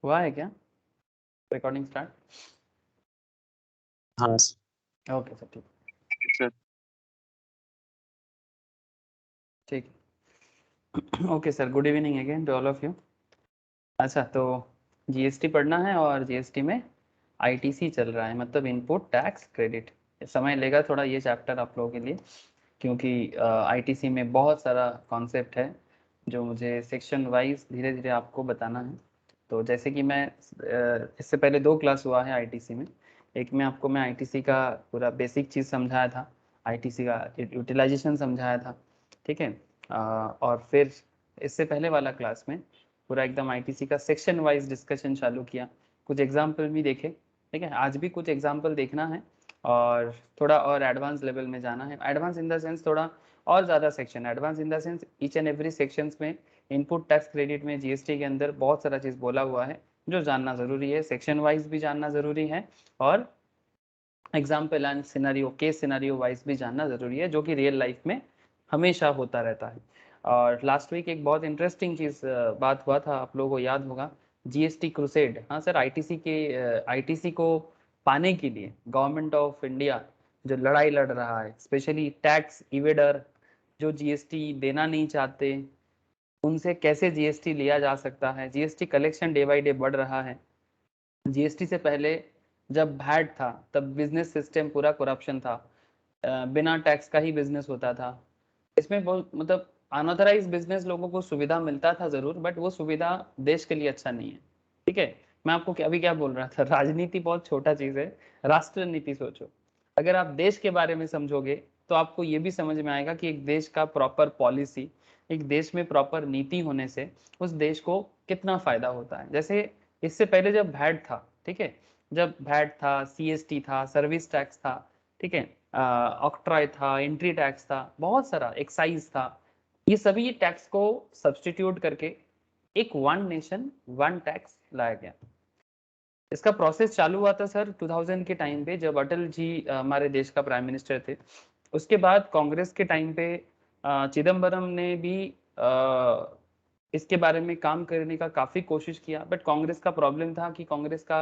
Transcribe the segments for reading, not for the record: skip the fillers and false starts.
हुआ है क्या रिकॉर्डिंग स्टार्ट? हाँ ओके सर, ठीक सर। ठीक okay sir, good evening again to all of you. अच्छा, तो जीएसटी पढ़ना है और जीएसटी में आईटीसी चल रहा है, मतलब इनपुट टैक्स क्रेडिट। समय लेगा थोड़ा ये चैप्टर आप लोगों के लिए, क्योंकि आईटीसी में बहुत सारा कॉन्सेप्ट है जो मुझे सेक्शन वाइज धीरे धीरे आपको बताना है। तो जैसे कि मैं इससे पहले 2 क्लास हुआ है आईटीसी में। एक में आपको मैं आईटीसी का पूरा बेसिक चीज़ समझाया था, आईटीसी का यूटिलाइजेशन समझाया था, ठीक है। और फिर इससे पहले वाला क्लास में पूरा एकदम आईटीसी का सेक्शन वाइज डिस्कशन चालू किया, कुछ एग्जाम्पल भी देखे, ठीक है। आज भी कुछ एग्जाम्पल देखना है और थोड़ा और एडवांस लेवल में जाना है। एडवांस इन द सेंस थोड़ा और ज़्यादा section, advance in the sense each and every sections में इनपुट टैक्स क्रेडिट में जीएसटी के अंदर बहुत सारा चीज़ बोला हुआ है जो जानना ज़रूरी है, सेक्शन वाइज भी जानना ज़रूरी है और example and scenario, case scenario wise भी जानना ज़रूरी है, जो कि रियल लाइफ में हमेशा होता रहता है। और लास्ट वीक एक बहुत इंटरेस्टिंग चीज़ बात हुआ था, आप लोगों को याद होगा, जीएसटी क्रूसेड। हाँ सर, आईटीसी को पाने के लिए गवर्नमेंट ऑफ इंडिया जो लड़ाई लड़ रहा है, स्पेशली टैक्स इवेडर जो जीएसटी देना नहीं चाहते, उनसे कैसे जीएसटी लिया जा सकता है। GST collection day by day बढ़ रहा है। जीएसटी से पहले जब वैट था तब बिजनेस सिस्टम पूरा करप्शन था, बिना टैक्स का ही बिजनेस होता था। इसमें बहुत मतलब अनऑथराइज बिजनेस लोगों को सुविधा मिलता था जरूर, बट वो सुविधा देश के लिए अच्छा नहीं है, ठीक है। मैं आपको अभी क्या बोल रहा था, राजनीति बहुत छोटा चीज है, राष्ट्र नीति सोचो। अगर आप देश के बारे में समझोगे तो आपको ये भी समझ में आएगा कि एक देश का प्रॉपर पॉलिसी, एक देश में प्रॉपर नीति होने से उस देश को कितना फायदा होता है। जैसे इससे पहले जब वैट था, ठीक है, जब वैट था, सीएसटी था, सर्विस टैक्स था, ठीक है, ऑक्ट्रॉय था, एंट्री टैक्स था, बहुत सारा एक्साइज था, ये सभी टैक्स को सब्सटीट्यूट करके एक वन नेशन वन टैक्स लाया गया। इसका प्रोसेस चालू हुआ था सर 2000 के टाइम पे, जब अटल जी हमारे देश का प्राइम मिनिस्टर थे। उसके बाद कांग्रेस के टाइम पे चिदम्बरम ने भी इसके बारे में काम करने का काफी कोशिश किया, बट कांग्रेस का प्रॉब्लम था कि कांग्रेस का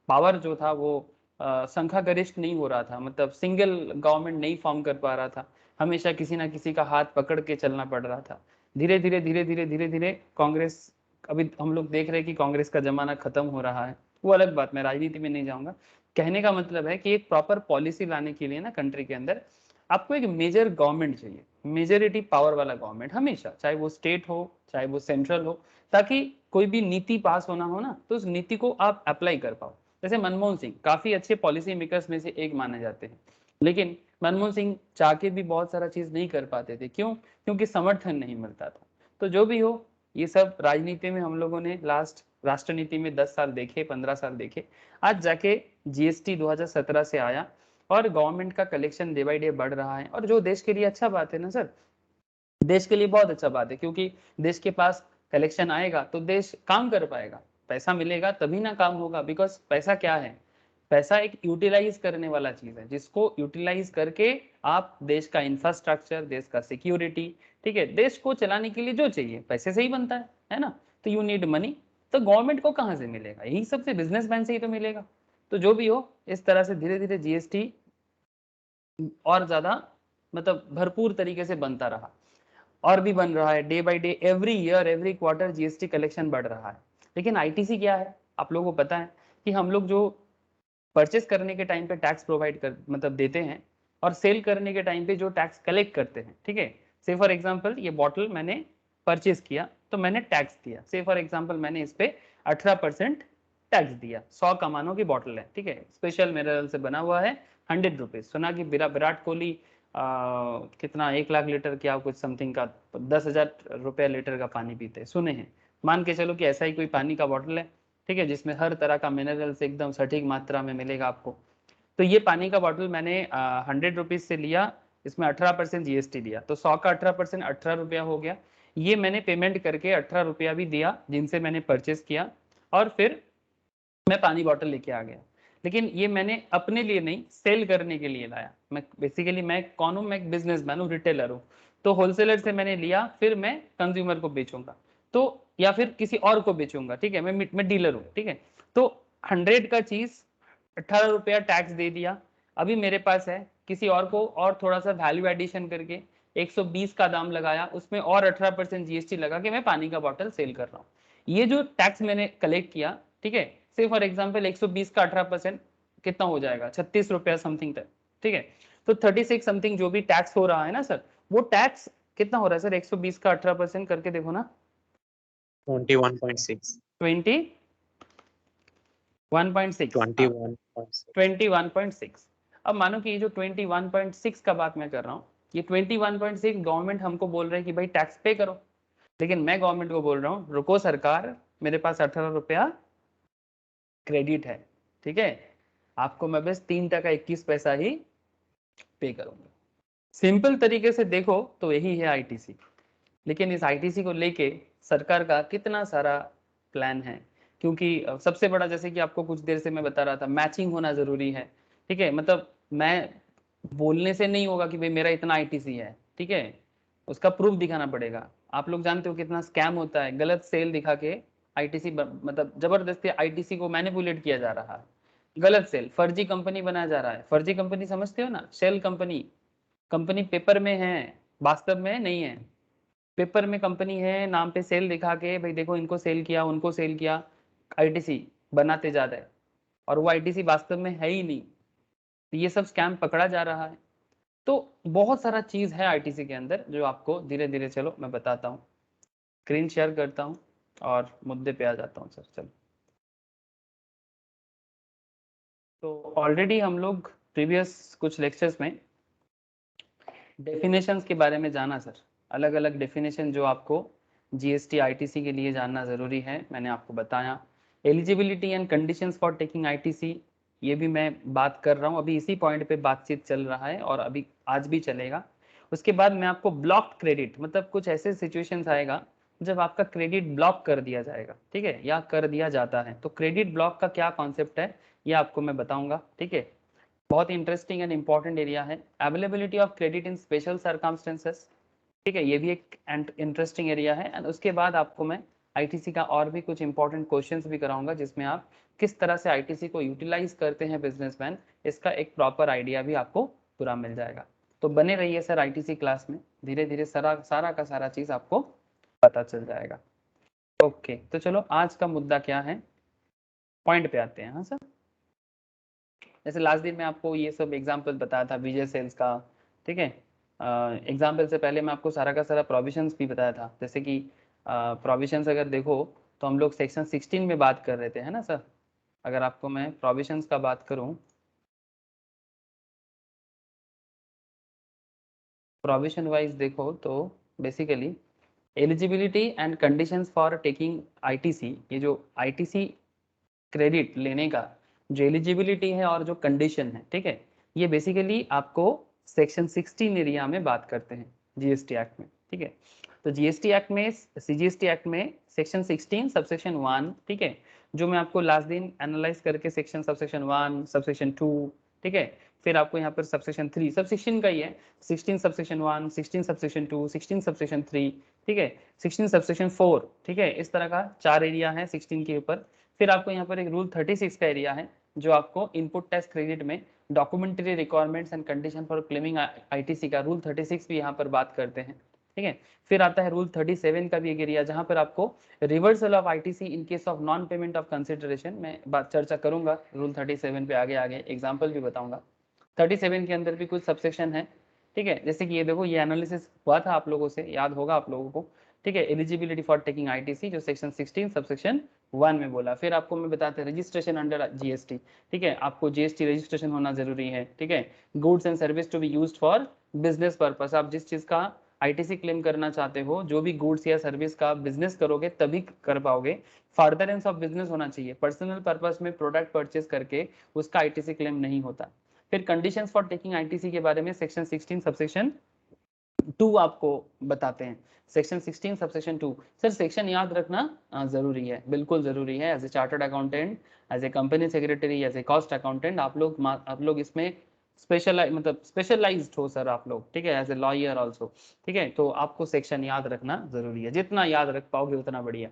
पावर जो था वो संख्या गरिष्ठ नहीं हो रहा था, मतलब सिंगल गवर्नमेंट नहीं फॉर्म कर पा रहा था, हमेशा किसी ना किसी का हाथ पकड़ के चलना पड़ रहा था। धीरे धीरे कांग्रेस, अभी हम लोग देख रहे हैं कि कांग्रेस का जमाना खत्म हो रहा है, वो अलग बात, मैं राजनीति में नहीं जाऊंगा। कहने का मतलब है कि एक प्रॉपर पॉलिसी लाने के लिए ना कंट्री के अंदर आपको एक मेजर गवर्नमेंट चाहिए, मेजोरिटी पावर वाला गवर्नमेंट हमेशा, चाहे वो स्टेट हो चाहे वो सेंट्रल हो, ताकि कोई भी नीति पास होना हो ना तो उस नीति को आप अप्लाई कर पाओ। जैसे मनमोहन सिंह काफी अच्छे पॉलिसी मेकर्स में से एक माने जाते हैं, लेकिन मनमोहन सिंह चाह के भी बहुत सारा चीज नहीं कर पाते थे। क्यों? क्योंकि समर्थन नहीं मिलता था। तो जो भी हो, ये सब राजनीति में हम लोगों ने लास्ट राष्ट्र नीति में 10 साल देखे, 15 साल देखे, आज जाके जीएसटी 2017 से आया और गवर्नमेंट का कलेक्शन डे बाई डे बढ़ रहा है। और जो देश के लिए अच्छा बात है ना सर, देश के लिए बहुत अच्छा बात है, क्योंकि देश के पास कलेक्शन आएगा तो देश काम कर पाएगा, पैसा मिलेगा तभी ना काम होगा। बिकॉज पैसा क्या है? पैसा एक यूटिलाइज करने वाला चीज है, जिसको यूटिलाइज करके आप देश का इंफ्रास्ट्रक्चर, देश का सिक्योरिटी, ठीक है, देश को चलाने के लिए जो चाहिए पैसे से ही बनता है ना। तो यू नीड मनी, तो गवर्नमेंट को कहाँ से मिलेगा? यही सबसे बिजनेसमैन से ही तो मिलेगा। तो जो भी हो, इस तरह से धीरे धीरे जीएसटी और ज्यादा मतलब भरपूर तरीके से बनता रहा और भी बन रहा है। Day by day, every year, every quarter GST collection बढ़ रहा है। लेकिन आईटीसी क्या है, आप लोगों को पता है कि हम लोग जो परचेस करने के टाइम पे टैक्स प्रोवाइड कर मतलब देते हैं, और सेल करने के टाइम पे जो टैक्स कलेक्ट करते हैं, ठीक है। से फॉर एग्जांपल ये बॉटल मैंने परचेस किया तो मैंने टैक्स दिया, से फॉर एग्जांपल मैंने इस पे 18% टैक्स दिया। 100 कमानों की बॉटल है, ठीक है, स्पेशल मिनरल से बना हुआ है, 100 रुपीज। सुना कि विराट कोहली कितना 1 लाख लीटर क्या कुछ समथिंग का 10,000 रुपया लीटर का पानी पीते हैं, सुने हैं। मान के चलो कि ऐसा ही कोई पानी का बॉटल है, ठीक है, जिसमें हर तरह का मिनरल्स एकदम सटीक मात्रा में मिलेगा आपको। तो ये पानी का बॉटल मैंने 100 रुपीज से लिया, इसमें 18% जीएसटी दिया, तो 100 का 18% 18 रुपया हो गया। ये मैंने पेमेंट करके 18 रुपया भी दिया जिनसे मैंने परचेस किया, और फिर मैं पानी बॉटल लेके आ गया। लेकिन ये मैंने अपने लिए नहीं, सेल करने के लिए लाया। मैं बेसिकली मैं कौन हूँ? मैं एक बिजनेसमैन हूँ, रिटेलर हूँ। तो होलसेलर से मैंने लिया, फिर मैं कंज्यूमर को बेचूंगा। तो या फिर किसी और को बेचूंगा, ठीक है, मैं डीलर हूँ, ठीक है, तो 100 का चीज 18 रुपया टैक्स दे दिया, अभी मेरे पास है किसी और को और थोड़ा सा वैल्यू एडिशन करके 120 का दाम लगाया, उसमें और 18% जीएसटी लगा के मैं पानी का बॉटल सेल कर रहा हूँ। ये जो टैक्स मैंने कलेक्ट किया, ठीक है, से फॉर एग्जाम्पल 120 का 18% कितना हो जाएगा, 36 रुपया समथिंग तक, ठीक है, तो 36 समथिंग जो भी टैक्स हो रहा है ना सर, वो टैक्स कितना हो रहा है सर, 120 का 18% करके देखो ना, 21.6 21.6 21.6 21.6। अब मानो कि ये जो 21.6 का बात मैं कर रहा हूँ, ये 21.6 गवर्नमेंट हमको बोल रहे है कि भाई टैक्स पे करो, लेकिन मैं गवर्नमेंट को बोल रहा हूँ रुको सरकार, मेरे पास 18 रुपया क्रेडिट है, ठीक है, आपको मैं बस 3 टका 21 पैसा ही पे करूंगा। सिंपल तरीके से देखो तो यही है आईटीसी। लेकिन इस आईटीसी को लेके सरकार का कितना सारा प्लान है, क्योंकि सबसे बड़ा, जैसे कि आपको कुछ देर से मैं बता रहा था, मैचिंग होना जरूरी है, ठीक है, मतलब मैं बोलने से नहीं होगा कि भाई मेरा इतना आईटीसी है, ठीक है, उसका प्रूफ दिखाना पड़ेगा। आप लोग जानते हो कितना स्कैम होता है, गलत सेल दिखा के आईटीसी, मतलब जबरदस्ती आईटीसी को मैनिपुलेट किया जा रहा है, गलत सेल, फर्जी कंपनी बनाया जा रहा है। फर्जी कंपनी समझते हो ना, शेल कंपनी, कंपनी पेपर में है, वास्तव में नहीं है, पेपर में कंपनी है, नाम पे सेल दिखा के भाई देखो इनको सेल किया उनको सेल किया, आईटीसी बनाते जा रहे हैं, और वो आईटीसी वास्तव में है ही नहीं। तो ये सब स्कैम पकड़ा जा रहा है। तो बहुत सारा चीज है आईटीसी के अंदर जो आपको धीरे धीरे, चलो मैं बताता हूँ, स्क्रीन शेयर करता हूँ और मुद्दे पे आ जाता हूँ सर। चलो, तो ऑलरेडी हम लोग प्रीवियस कुछ लेक्चर्स में डेफिनेशंस के बारे में जाना सर, अलग अलग डेफिनेशन जो आपको जीएसटी आईटीसी के लिए जानना ज़रूरी है, मैंने आपको बताया। Eligibility and conditions for taking ITC, ये भी मैं बात कर रहा हूँ, अभी इसी पॉइंट पे बातचीत चल रहा है और अभी आज भी चलेगा। उसके बाद मैं आपको ब्लॉक क्रेडिट, मतलब कुछ ऐसे सिचुएशंस आएगा जब आपका क्रेडिट ब्लॉक कर दिया जाएगा, ठीक है, या कर दिया जाता है, तो क्रेडिट ब्लॉक का क्या कॉन्सेप्ट है ये आपको मैं बताऊंगा, ठीक है। बहुत इंटरेस्टिंग एंड इंपॉर्टेंट एरिया है। Availability of credit in special circumstances, ठीक है, ये भी एक इंटरेस्टिंग एरिया है। एंड उसके बाद आपको मैं आईटीसी का और भी कुछ इंपॉर्टेंट क्वेश्चंस भी कराऊंगा, जिसमें आप किस तरह से आईटीसी को यूटिलाइज करते हैं बिजनेसमैन, इसका एक प्रॉपर आइडिया भी आपको पूरा मिल जाएगा। तो बने रहिए सर आईटीसी क्लास में, धीरे धीरे सारा का सारा चीज आपको पता चल जाएगा। ओके, तो चलो आज का मुद्दा क्या है, पॉइंट पे आते हैं। हाँ सर, जैसे लास्ट दिन मैं आपको ये सब एग्जाम्पल बताया था विजय सेल्स का, ठीक है, एग्जाम्पल से पहले मैं आपको सारा का सारा प्रोविजंस भी बताया था। जैसे कि प्रोविजंस अगर देखो तो हम लोग सेक्शन 16 में बात कर रहे थे, है ना सर। अगर आपको मैं प्रोविजंस का बात करूं, प्रोविजन वाइज देखो तो basically eligibility and conditions for taking ITC, ये जो आईटीसी क्रेडिट लेने का जो एलिजिबिलिटी है और जो कंडीशन है, ठीक है, ये बेसिकली आपको सेक्शन 16 एरिया में बात करते हैं जीएसटी एक्ट में, ठीक है। तो जीएसटी एक्ट में, सीजीएसटी एक्ट में सेक्शन 16 सबसेक्शन 1, ठीक है, जो मैं आपको लास्ट दिन एनालाइज करके सेक्शन सबसेक्शन 1 सबसेक्शन 2, ठीक है, फिर आपको यहाँ पर सबसेक्शन 3, सब सेक्शन का ही है, 16 सबसेक्शन 1, 16 सबसेक्शन 2, 16 सबसेक्शन 3, ठीक है, 16 सबसेक्शन 4, ठीक है, इस तरह का 4 एरिया है 16 के ऊपर। फिर आपको यहाँ पर एक रूल 36 का एरिया है जो आपको इनपुट टैक्स क्रेडिट में documentary requirements and condition for claiming ITC का रूल 36 भी यहाँ पर बात करते हैं, ठीक है। फिर आता है रूल 37 का भी एक एरिया जहाँ पर आपको reversal of ITC in case of non payment of consideration, मैं बात चर्चा करूंगा रूल 37 पे आगे आगे एग्जाम्पल भी बताऊंगा। 37 के अंदर भी कुछ सबसेक्शन है, ठीक है, जैसे कि ये देखो, ये एनालिसिस हुआ था आप लोगों से, याद होगा आप लोगों को, ठीक है, एलिजिबिलिटी फॉर टेकिंग आईटीसी जो सेक्शन 16 सबसेक्शन 1 में बोला। फिर आपको मैं बताते हैं रजिस्ट्रेशन अंडर जीएसटी, ठीक है, आपको जीएसटी रजिस्ट्रेशन होना जरूरी है, ठीक है। Goods and service to be used for business purpose, आप जिस चीज का आईटीसी क्लेम करना चाहते हो, जो भी गुड्स या सर्विस का बिजनेस करोगे तभी कर पाओगे। फर्दरेंस ऑफ बिजनेस होना चाहिए, पर्सनल पर्पस में प्रोडक्ट परचेज करके उसका आईटीसी क्लेम नहीं होता। फिर कंडीशंस फॉर टेकिंग आईटीसी के बारे में सेक्शन 16 सबसेक्शन 2 आपको बताते हैं। सेक्शन 16 सबसेक्शन 2, सर सेक्शन याद रखना जरूरी है, बिल्कुल जरूरी है। As a chartered accountant, as a company secretary, as a cost accountant, आप लोग इसमें मतलब स्पेशलाइज्ड हो सर आप लोग, ठीक है, एज ए लॉयर ऑल्सो, ठीक है। तो आपको सेक्शन याद रखना जरूरी है, जितना याद रख पाओगे उतना बढ़िया।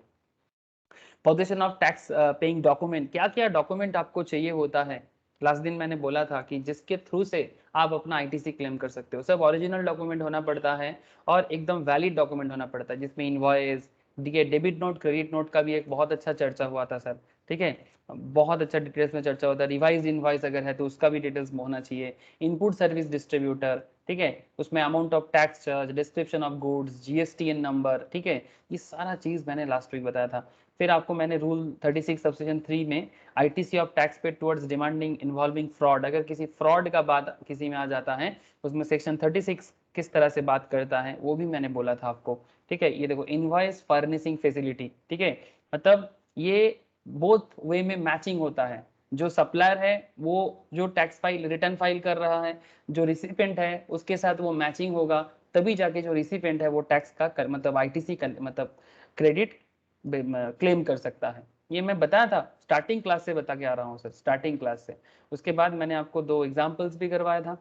Position of tax paying document, क्या क्या डॉक्यूमेंट आपको चाहिए होता है। लास्ट दिन मैंने बोला था कि जिसके थ्रू से आप अपना आईटीसी क्लेम कर सकते हो, सब ओरिजिनल डॉक्यूमेंट होना पड़ता है और एकदम वैलिड डॉक्यूमेंट होना पड़ता है, जिसमें invoice, debit note, credit note का भी एक बहुत अच्छा चर्चा हुआ था सर, ठीक है, बहुत अच्छा डिटेल्स में चर्चा होता है। रिवाइज इनवॉइस अगर है तो उसका भी डिटेल्स होना चाहिए। इनपुट सर्विस डिस्ट्रीब्यूटर, ठीक है, उसमें amount of tax charge, description of goods, GSTN number, ठीक है, ये सारा चीज मैंने लास्ट वीक बताया था। फिर आपको मैंने रूल 36 सबसेक्शन 3 में ITC of tax paid towards demanding involving fraud, अगर किसी फ्रॉड का बात किसी में आ जाता है, उसमें सेक्शन 36 किस तरह से बात करता है वो भी मैंने बोला था आपको, ठीक है। ये देखो, इनवॉइस फर्निशिंग फैसिलिटी, ठीक है, मतलब ये बोथ वे में मैचिंग होता है। जो सप्लायर है वो जो टैक्स फाइल रिटर्न फाइल कर रहा है, जो रिसिपेंट है उसके साथ वो मैचिंग होगा, तभी जाके जो रिसिपेंट है वो टैक्स का मतलब आईटीसी का मतलब क्रेडिट क्लेम कर सकता है। ये मैं बताया था, स्टार्टिंग क्लास से बता के आ रहा हूँ सर, स्टार्टिंग क्लास से। उसके बाद मैंने आपको 2 एग्जांपल्स भी करवाया था,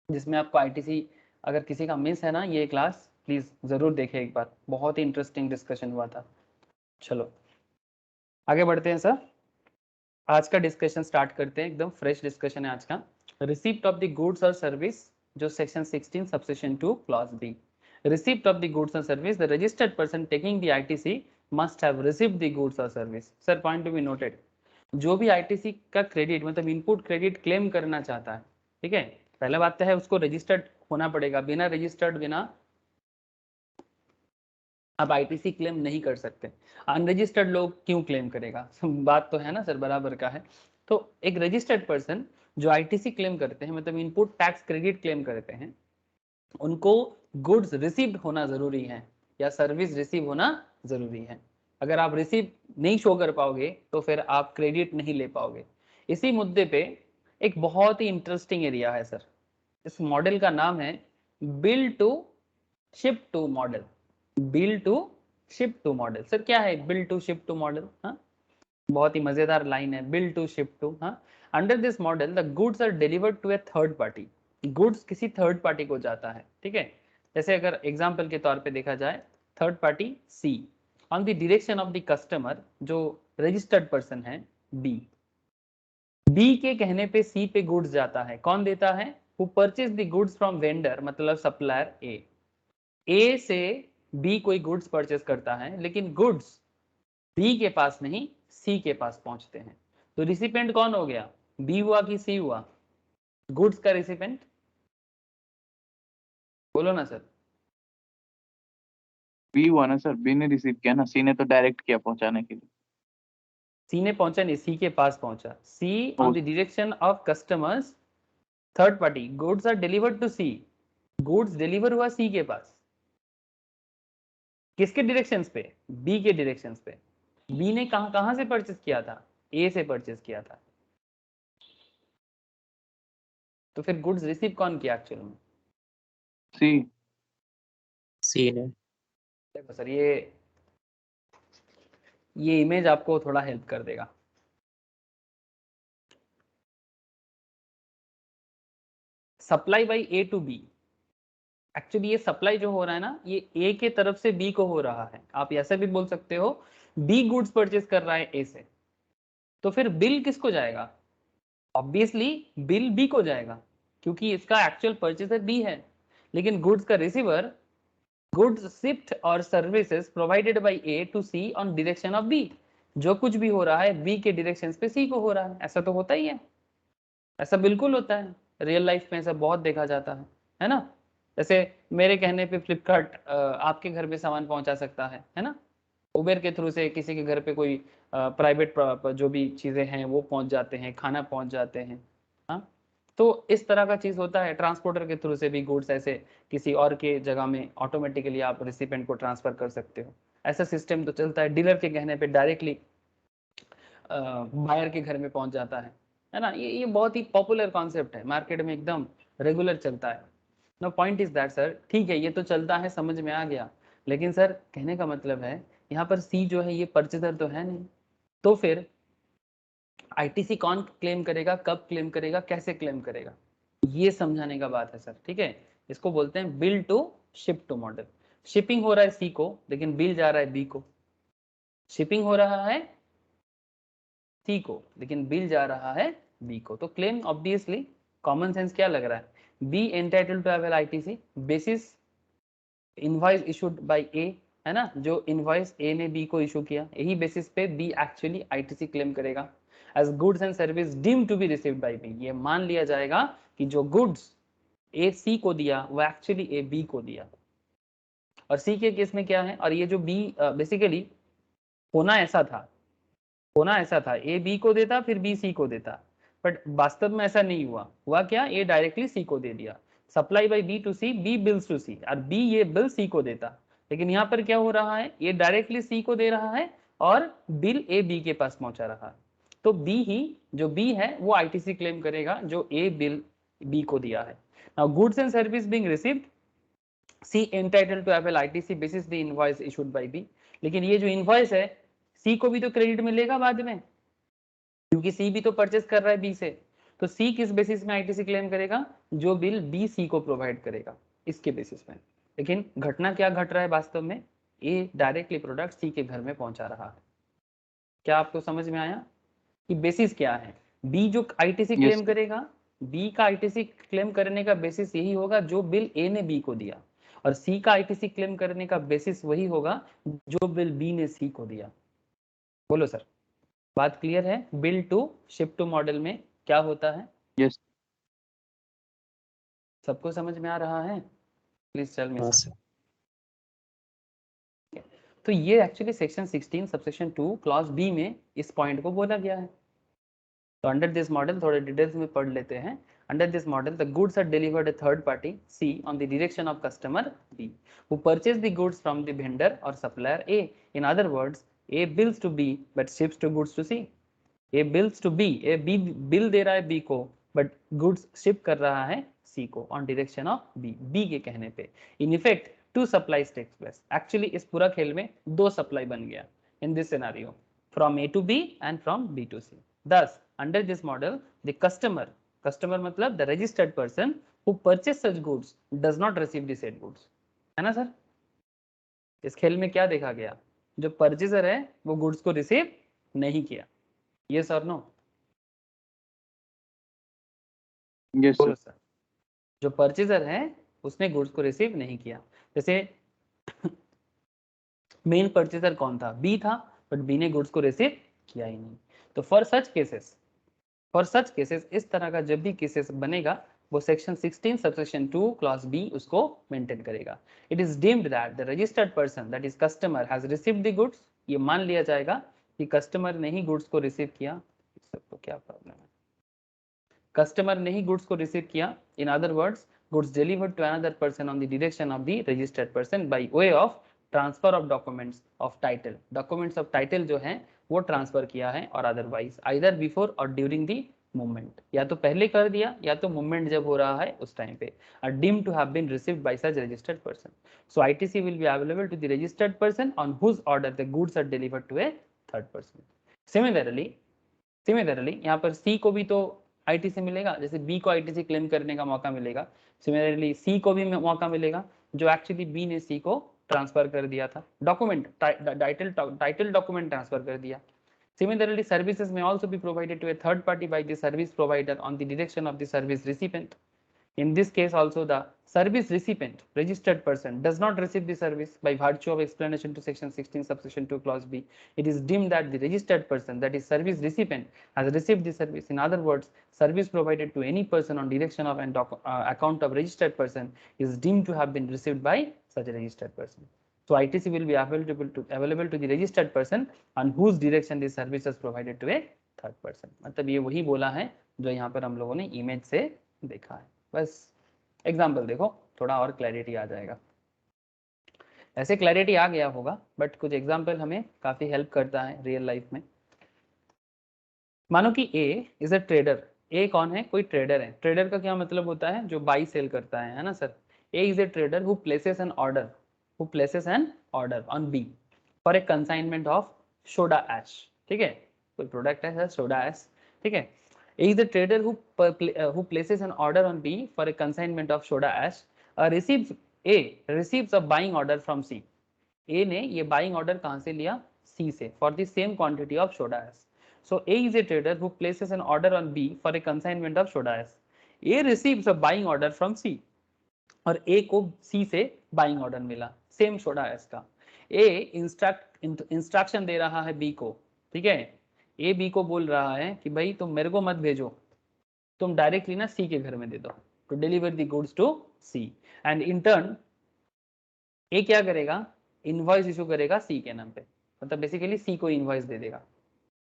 जिसमें आपको आईटीसी, अगर किसी का मिस है ना ये क्लास, प्लीज जरूर देखें एक बार, बहुत ही इंटरेस्टिंग डिस्कशन हुआ था। चलो आगे बढ़ते हैं सर, आज का डिस्कशन स्टार्ट करते हैं, एकदम फ्रेश डिस्कशन है आज का। रिसिप्ट ऑफ द गुड्स और सर्विस, जो section 16 subsection 2 clause B. Receipt of the goods और service, the registered person taking the ITC must have received the goods और service. Sir point to be noted, जो भी ITC का credit मतलब input credit claim करना चाहता है, ठीक है, पहला बात तो है उसको रजिस्टर्ड होना पड़ेगा, बिना रजिस्टर्ड बिना आप आईटीसी क्लेम नहीं कर सकते। अनरजिस्टर्ड लोग क्यों क्लेम करेगा, बात तो है ना सर, बराबर का है। तो एक रजिस्टर्ड पर्सन जो आईटीसी क्लेम करते हैं, मतलब इनपुट टैक्स क्रेडिट क्लेम करते हैं, उनको गुड्स रिसीव्ड होना जरूरी है या सर्विस रिसीव होना जरूरी है। अगर आप रिसीव नहीं शो कर पाओगे तो फिर आप क्रेडिट नहीं ले पाओगे। इसी मुद्दे पे एक बहुत ही इंटरेस्टिंग एरिया है सर, इस मॉडल का नाम है bill to ship to model. Bill to ship to model, sir क्या है bill to ship to model? हाँ, बहुत ही मजेदार लाइन है, बिल टू शिप टू। हाँ, under this model the goods are delivered to a third party, goods किसी third party को जाता है, ठीक है। जैसे अगर एग्जांपल के तौर पे देखा जाए, third party C on the direction of the customer, जो रजिस्टर्ड पर्सन है बी, बी के कहने पे सी पे गुड्स जाता है, कौन देता है? Who purchase the goods from vendor, मतलब सप्लायर ए। ए से बी कोई गुड्स परचेस करता है, लेकिन गुड्स बी के पास नहीं सी के पास पहुंचते हैं। तो रिसिपेंट कौन हो गया, बी हुआ कि सी हुआ? गुड्स का रिसिपेंट बोलो ना सर। बी हुआ ना सर, बी ने रिसीव किया ना, सी ने तो डायरेक्ट किया पहुंचाने के लिए। सी ने पहुंचा नहीं, सी के पास पहुंचा, C on the direction of customers third party, goods are delivered to C, goods deliver हुआ सी के पास, किसके डायरेक्शन पे? बी के डायरेक्शन पे। बी ने कहां कहां से परचेस किया था? ए से परचेस किया था। तो फिर गुड्स रिसीव कौन किया एक्चुअल में? सी। सी ने। देखो सर, ये इमेज आपको थोड़ा हेल्प कर देगा। Supply by A to B, actually ये सप्लाई जो हो रहा है ना, ये ए के तरफ से बी को हो रहा है। आप ऐसे भी बोल सकते हो बी गुड्स परचेस कर रहा है ए से, तो फिर बिल किसको जाएगा? ऑब्वियसली बिल बी को जाएगा, क्योंकि इसका एक्चुअल परचेसर बी है। लेकिन गुड्स का रिसीवर, गुड्स शिफ्ट और services provided by A to C on direction of B, जो कुछ भी हो रहा है बी के डायरेक्शन पे सी को हो रहा है। ऐसा तो होता ही है, ऐसा बिल्कुल होता है, रियल लाइफ में ऐसा बहुत देखा जाता है ना। जैसे मेरे कहने पे फ्लिपकार्ट आपके घर पे सामान पहुंचा सकता है ना, उबेर के थ्रू से किसी के घर पे कोई प्राइवेट जो भी चीजें हैं वो पहुंच जाते हैं, खाना पहुंच जाते हैं। हाँ, तो इस तरह का चीज होता है। ट्रांसपोर्टर के थ्रू से भी गुड्स ऐसे किसी और के जगह में ऑटोमेटिकली आप रिसिपेंट को ट्रांसफर कर सकते हो। ऐसा सिस्टम तो चलता है। डीलर के कहने पे डायरेक्टली बायर के घर में पहुंच जाता है ना। ये बहुत ही पॉपुलर कॉन्सेप्ट है, मार्केट में एकदम रेगुलर चलता है। No point is that sir, ठीक है ये तो चलता है, समझ में आ गया, लेकिन सर कहने का मतलब है यहाँ पर सी जो है ये परचेजर तो है नहीं, तो फिर आईटीसी कौन क्लेम करेगा, कब क्लेम करेगा, कैसे क्लेम करेगा? ये समझाने का बात है सर, ठीक है। इसको बोलते हैं bill to ship to model. Shipping हो रहा है सी को, लेकिन बिल जा रहा है बी को। शिपिंग हो रहा है सी को, लेकिन बिल जा रहा है बी को। तो क्लेम ऑब्वियसली कॉमन सेंस क्या लग रहा है, B entitled to have ITC basis invoice issued by A, है ना। जो इनवॉइस ए ने बी को इशू किया, यही बेसिस पे बी एक्चुअली आईटीसी क्लेम करेगा। As goods and service deemed to be received by B, ये मान लिया जाएगा कि जो गुड्स ए सी को दिया वो एक्चुअली ए बी को दिया। और सी के केस में क्या है, और ये जो बी बेसिकली होना ऐसा था, ए बी को देता फिर बी सी को देता, बट वास्तव में ऐसा नहीं हुआ। हुआ क्या, ए डायरेक्टली सी को दे दिया, supply by B to C, B bills to C, और बी ये बिल सी को देता। लेकिन यहाँ पर क्या हो रहा है, ये डायरेक्टली सी को दे रहा है और बिल ए बी के पास पहुंचा रहा है। तो बी ही, जो बी है वो आईटीसी क्लेम करेगा जो ए बिल बी को दिया है। Now goods and service being received, C entitled to have ITC basis the invoice issued by B. लेकिन ये जो इनवॉइस है, सी को भी तो क्रेडिट मिलेगा बाद में, क्योंकि सी भी तो परचेस कर रहा है बी से। तो सी किस बेसिस में आईटीसी क्लेम करेगा, जो बिल बी सी को प्रोवाइड करेगा, इसके बेसिस में। लेकिन घटना क्या घट रहा है वास्तव में, ए डायरेक्टली प्रोडक्ट सी के घर में पहुंचा रहा है। क्या आपको समझ में आया कि बेसिस क्या है। बी जो आईटीसी क्लेम करेगा, बी का आईटीसी क्लेम करने का बेसिस यही होगा जो बिल ए ने बी को दिया, और सी का आईटीसी क्लेम करने का बेसिस वही होगा जो बिल बी ने सी को दिया। बोलो सर, बात क्लियर है। Bill to ship to model में क्या होता है? यस। सबको समझ में आ रहा है? Please tell me sir. तो ये actually section 16 subsection 2 clause B में इस पॉइंट को बोला गया है। तो अंडर दिस मॉडल थोड़े डिटेल्स में पढ़ लेते हैं। Under this model the goods are delivered a third party C on the direction of customer B who purchased the goods from the vendor or supplier A. In other words, A bills to B but ships to goods to C. A bills to B, A B bill दे रहा है B को, but goods ship कर रहा है C को on direction of B, B के कहने पे। In effect two supplies takes place. Actually इस पूरा खेल में दो सप्लाई बन गया in this scenario, from A to B and from B to C। Thus, under this model, the customer मतलब the registered person who purchased such goods does not receive the said goods, है ना sir. इस खेल में क्या देखा गया, जो परचेजर है वो गुड्स को रिसीव नहीं किया। यस और नो? यस बोलो सर। जो परचेजर है उसने गुड्स को रिसीव नहीं किया। जैसे मेन परचेजर कौन था, बी था, बट बी ने गुड्स को रिसीव किया ही नहीं। तो फॉर सच केसेस इस तरह का जब भी केसेस बनेगा, वो सेक्शन 16 सबसेक्शन 2 क्लॉज बी उसको मेंटेन करेगा। It is deemed that the registered person that is customer has received the goods, ये मान लिया जाएगा कि कस्टमर ने ही गुड्स को रिसीव किया। सबको क्या प्रॉब्लम है, कस्टमर ने ही गुड्स को रिसीव किया। In other words, goods delivered to another person on the direction of the registered person by way of transfer of documents of title. Documents of title जो है वो ट्रांसफर किया है, और अदरवाइज आइदर बिफोर और during the movement, या तो पहले कर दिया या तो मूवमेंट जब हो रहा है उस टाइम पे, are deemed to have been received by such registered person. So ITC will be available to the registered person on whose order the goods are delivered to a third person. Similarly यहाँ पर C को भी तो ITC मिलेगा, जैसे B को ITC claim करने का मौका मिलेगा, सिमिलरली सी को भी मौका मिलेगा, जो एक्चुअली बी ने सी को ट्रांसफर कर दिया था, डॉक्यूमेंट टाइटल डॉक्यूमेंट ट्रांसफर कर दिया। Similarly, services may also be provided to a third party by the service provider on the direction of the service recipient. In this case also, the service recipient, registered person, does not receive the service by virtue of explanation to section 16 subsection 2 clause B. It is deemed that the registered person, that is service recipient, has received the service. In other words, service provided to any person on direction of an account of registered person is deemed to have been received by such a registered person. So ITC will be available to the registered person on whose direction the service is provided to a third person. मतलब ये वही बोला है जो यहाँ पर हम लोगों ने इमेज से देखा है। बस एग्जाम्पल देखो, थोड़ा और क्लैरिटी आ जाएगा। ऐसे क्लैरिटी आ गया होगा, बट कुछ एग्जाम्पल हमें काफी हेल्प करता है रियल लाइफ में। मानो कि ए इज अ ट्रेडर। ए कौन है, कोई ट्रेडर है। ट्रेडर का क्या मतलब होता है, जो बाई सेल करता है ना sir. A is a trader who places an order on B for a consignment of soda ash. ठीक है, कोई प्रोडक्ट है सर, सोडा ऐश। ठीक है, A is a trader who places an order on B for a consignment of soda ash. receives a buying order from C. A ने ये buying order कहाँ से लिया? C से, for the same quantity of soda ash. So A is a trader who places an order on B for a consignment of soda ash. A receives a buying order from C. और A को C से buying order मिला same soda एश का. A instruction दे रहा है B को, ठीक है. A B को बोल रहा है कि भाई तुम मेरे को मत भेजो, तुम डायरेक्टली ना C के घर में दे दो, to deliver the goods to C. And in turn A क्या करेगा? इनवॉइस इशू करेगा C के नाम पे, मतलब बेसिकली C को इनवॉइस दे देगा.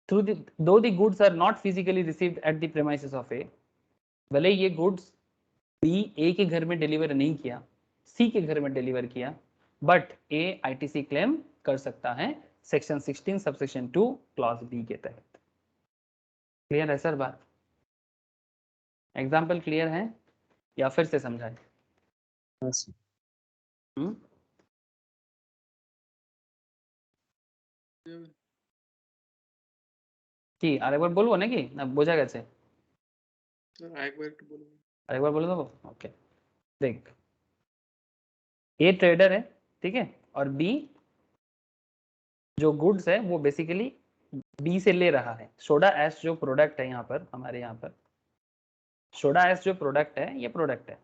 Through though the goods are not physically received at the premises of A, भले ये गुड्स B A के घर में डिलीवर नहीं किया, C के घर में डिलीवर किया, बट A ITC क्लेम कर सकता है सेक्शन 16 सबसेक्शन 2 क्लॉज B के तहत. क्लियर है सर बात? एग्जाम्पल क्लियर है या फिर से समझाएं? কি আরেকবার বলবো নাকি না বোঝা গেছে? আরেকবার বলে দেবো. ओके देख, ए ट्रेडर है, ठीक है, और बी जो गुड्स है वो बेसिकली बी से ले रहा है. सोडा एश जो प्रोडक्ट है यहाँ पर, हमारे यहाँ पर सोडा एश जो प्रोडक्ट है, ये प्रोडक्ट है.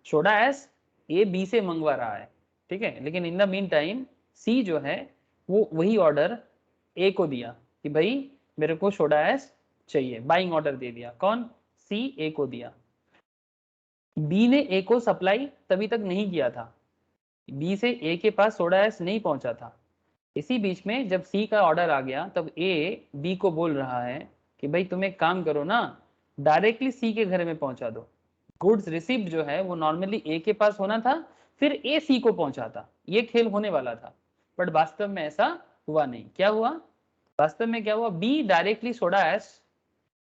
सोडा एश ए बी से मंगवा रहा है, ठीक है, लेकिन इन द मीन टाइम सी जो है वो वही ऑर्डर ए को दिया कि भाई मेरे को सोडा एश चाहिए, बाइंग ऑर्डर दे दिया. कौन? सी ए को दिया. बी ने ए को सप्लाई तभी तक नहीं किया था, बी से ए के पास सोडा एश नहीं पहुंचा था. इसी बीच में जब सी का ऑर्डर आ गया तब ए बी को बोल रहा है कि भाई तुम एक काम करो ना, डायरेक्टली सी के घर में पहुंचा दो. गुड्स रिसीव्ड जो है वो नॉर्मली ए के पास होना था, फिर ए सी को पहुंचाता, ये खेल होने वाला था. बट वास्तव में ऐसा हुआ नहीं. क्या हुआ वास्तव में? क्या हुआ? B directly soda ash,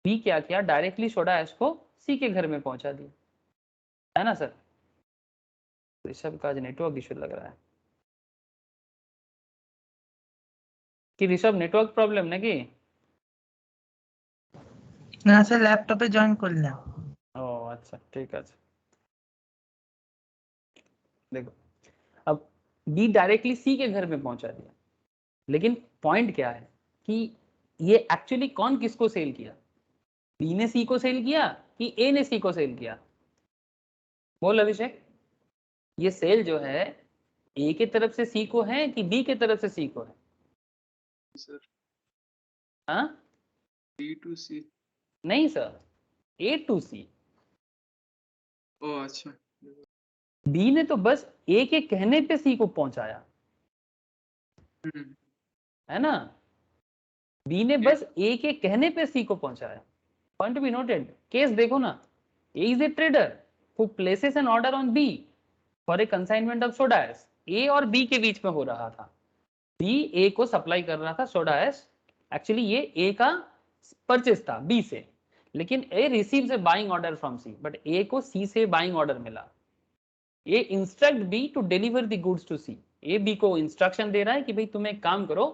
B क्या किया? डायरेक्टली सोडा एश को सी के घर में पहुंचा दिया, है ना सर? ऋषभ का आज नेटवर्क इशू लग रहा है कि ऋषभ नेटवर्क प्रॉब्लम নাকি? না স্যার ল্যাপটপে জয়েন করলাম. ও আচ্ছা ঠিক আছে. देखो अब बी डायरेक्टली सी के घर में पहुंचा दिया, लेकिन पॉइंट क्या है कि ये एक्चुअली कौन किसको सेल किया? बी ने सी को सेल किया कि ए ने सी को सेल किया? बोल अभिषेक, ये सेल जो है ए की तरफ से सी को है कि बी की तरफ से सी को है? सर हाँ B to C. नहीं सर, ए टू सी. ओ अच्छा. बी ने तो बस ए के कहने पे सी को पहुंचाया, है ना? बी ने बस ए के कहने पे सी को पहुंचाया. Point be noted. केस देखो ना, A is a trader who places an order on B for a consignment of soda ash. A और बी के बीच में हो रहा था, बी ए को सप्लाई कर रहा था सोडा एश. एक्चुअली ये ए का परचेस था बी से, लेकिन A receives a buying order from C, but A को सी से बाइंग ऑर्डर मिला. A instruct B to deliver the goods to C. A B को इंस्ट्रक्शन दे रहा है कि भाई तुम एक काम करो,